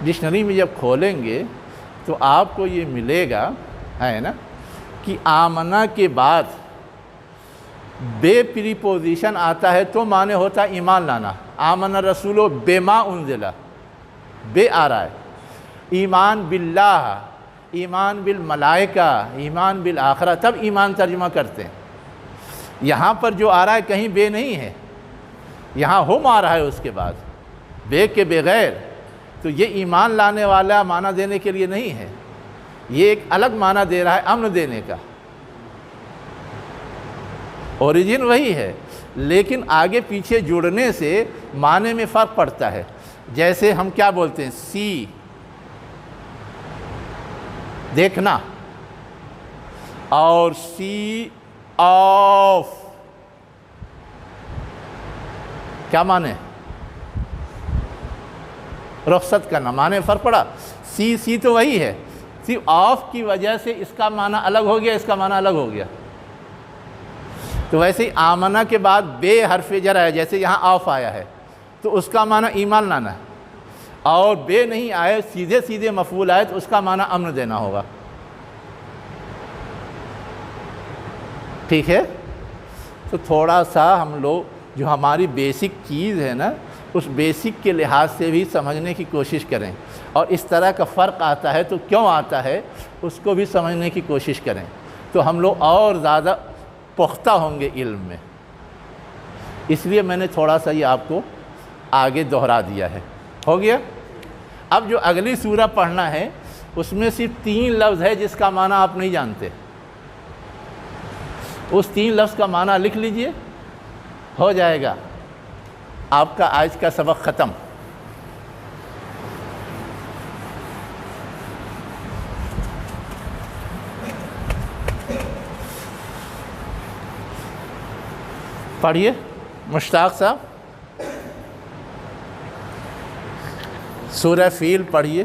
ڈکشنری میں جب کھولیں گے تو آپ کو یہ ملے گا، ہے نا، کہ آمنہ کے بعد بے پریپوزیشن آتا ہے تو معنی ہوتا ہے ایمان لانا۔ آمن الرسول بما انزل، بے آ رہا ہے، ایمان باللہ، ایمان بالملائکہ، ایمان بالآخرہ، تب ایمان ترجمہ کرتے ہیں۔ یہاں پر جو آ رہا ہے کہیں بے نہیں ہے، یہاں ہم آ رہا ہے اس کے بعد، بے کے بغیر، تو یہ ایمان لانے والا معنی دینے کے لیے نہیں ہے، یہ ایک الگ معنی دے رہا ہے امن دینے کا۔ اوریجن وہی ہے، لیکن آگے پیچھے جڑنے سے معنی میں فرق پڑتا ہے۔ جیسے ہم کیا بولتے ہیں، سی دیکھنا، اور سی آف کیا معنی؟ رخصت کرنا، معنی فرق پڑا۔ سی تو وہی ہے، سی آف کی وجہ سے اس کا معنی الگ ہو گیا، اس کا معنی الگ ہو گیا۔ تو ویسے ہی آمنہ کے بعد بے حرف جر ہے، جیسے یہاں آف آیا ہے تو اس کا معنی ایمان لانا ہے، اور بے نہیں آئے سیدھے سیدھے مفعول آئے تو اس کا معنی امن دینا ہوگا۔ ٹھیک ہے؟ تو تھوڑا سا ہم لوگ جو ہماری بیسک چیز ہے نا، اس بیسک کے لحاظ سے بھی سمجھنے کی کوشش کریں، اور اس طرح کا فرق آتا ہے تو کیوں آتا ہے اس کو بھی سمجھنے کی کوشش کریں، تو ہم لوگ اور زیادہ پختہ ہوں گے علم میں۔ اس لیے میں نے تھوڑا سا یہ آپ کو آگے دہرا دیا ہے۔ ہو گیا؟ اب جو اگلی سورہ پڑھنا ہے اس میں صرف 3 لفظ ہے جس کا معنی آپ نہیں جانتے، اس 3 لفظ کا معنی لکھ لیجئے، ہو جائے گا آپ کا آج کا سبق ختم۔ پڑھیے مشتاق صاحب، سورہ فیل پڑھیے۔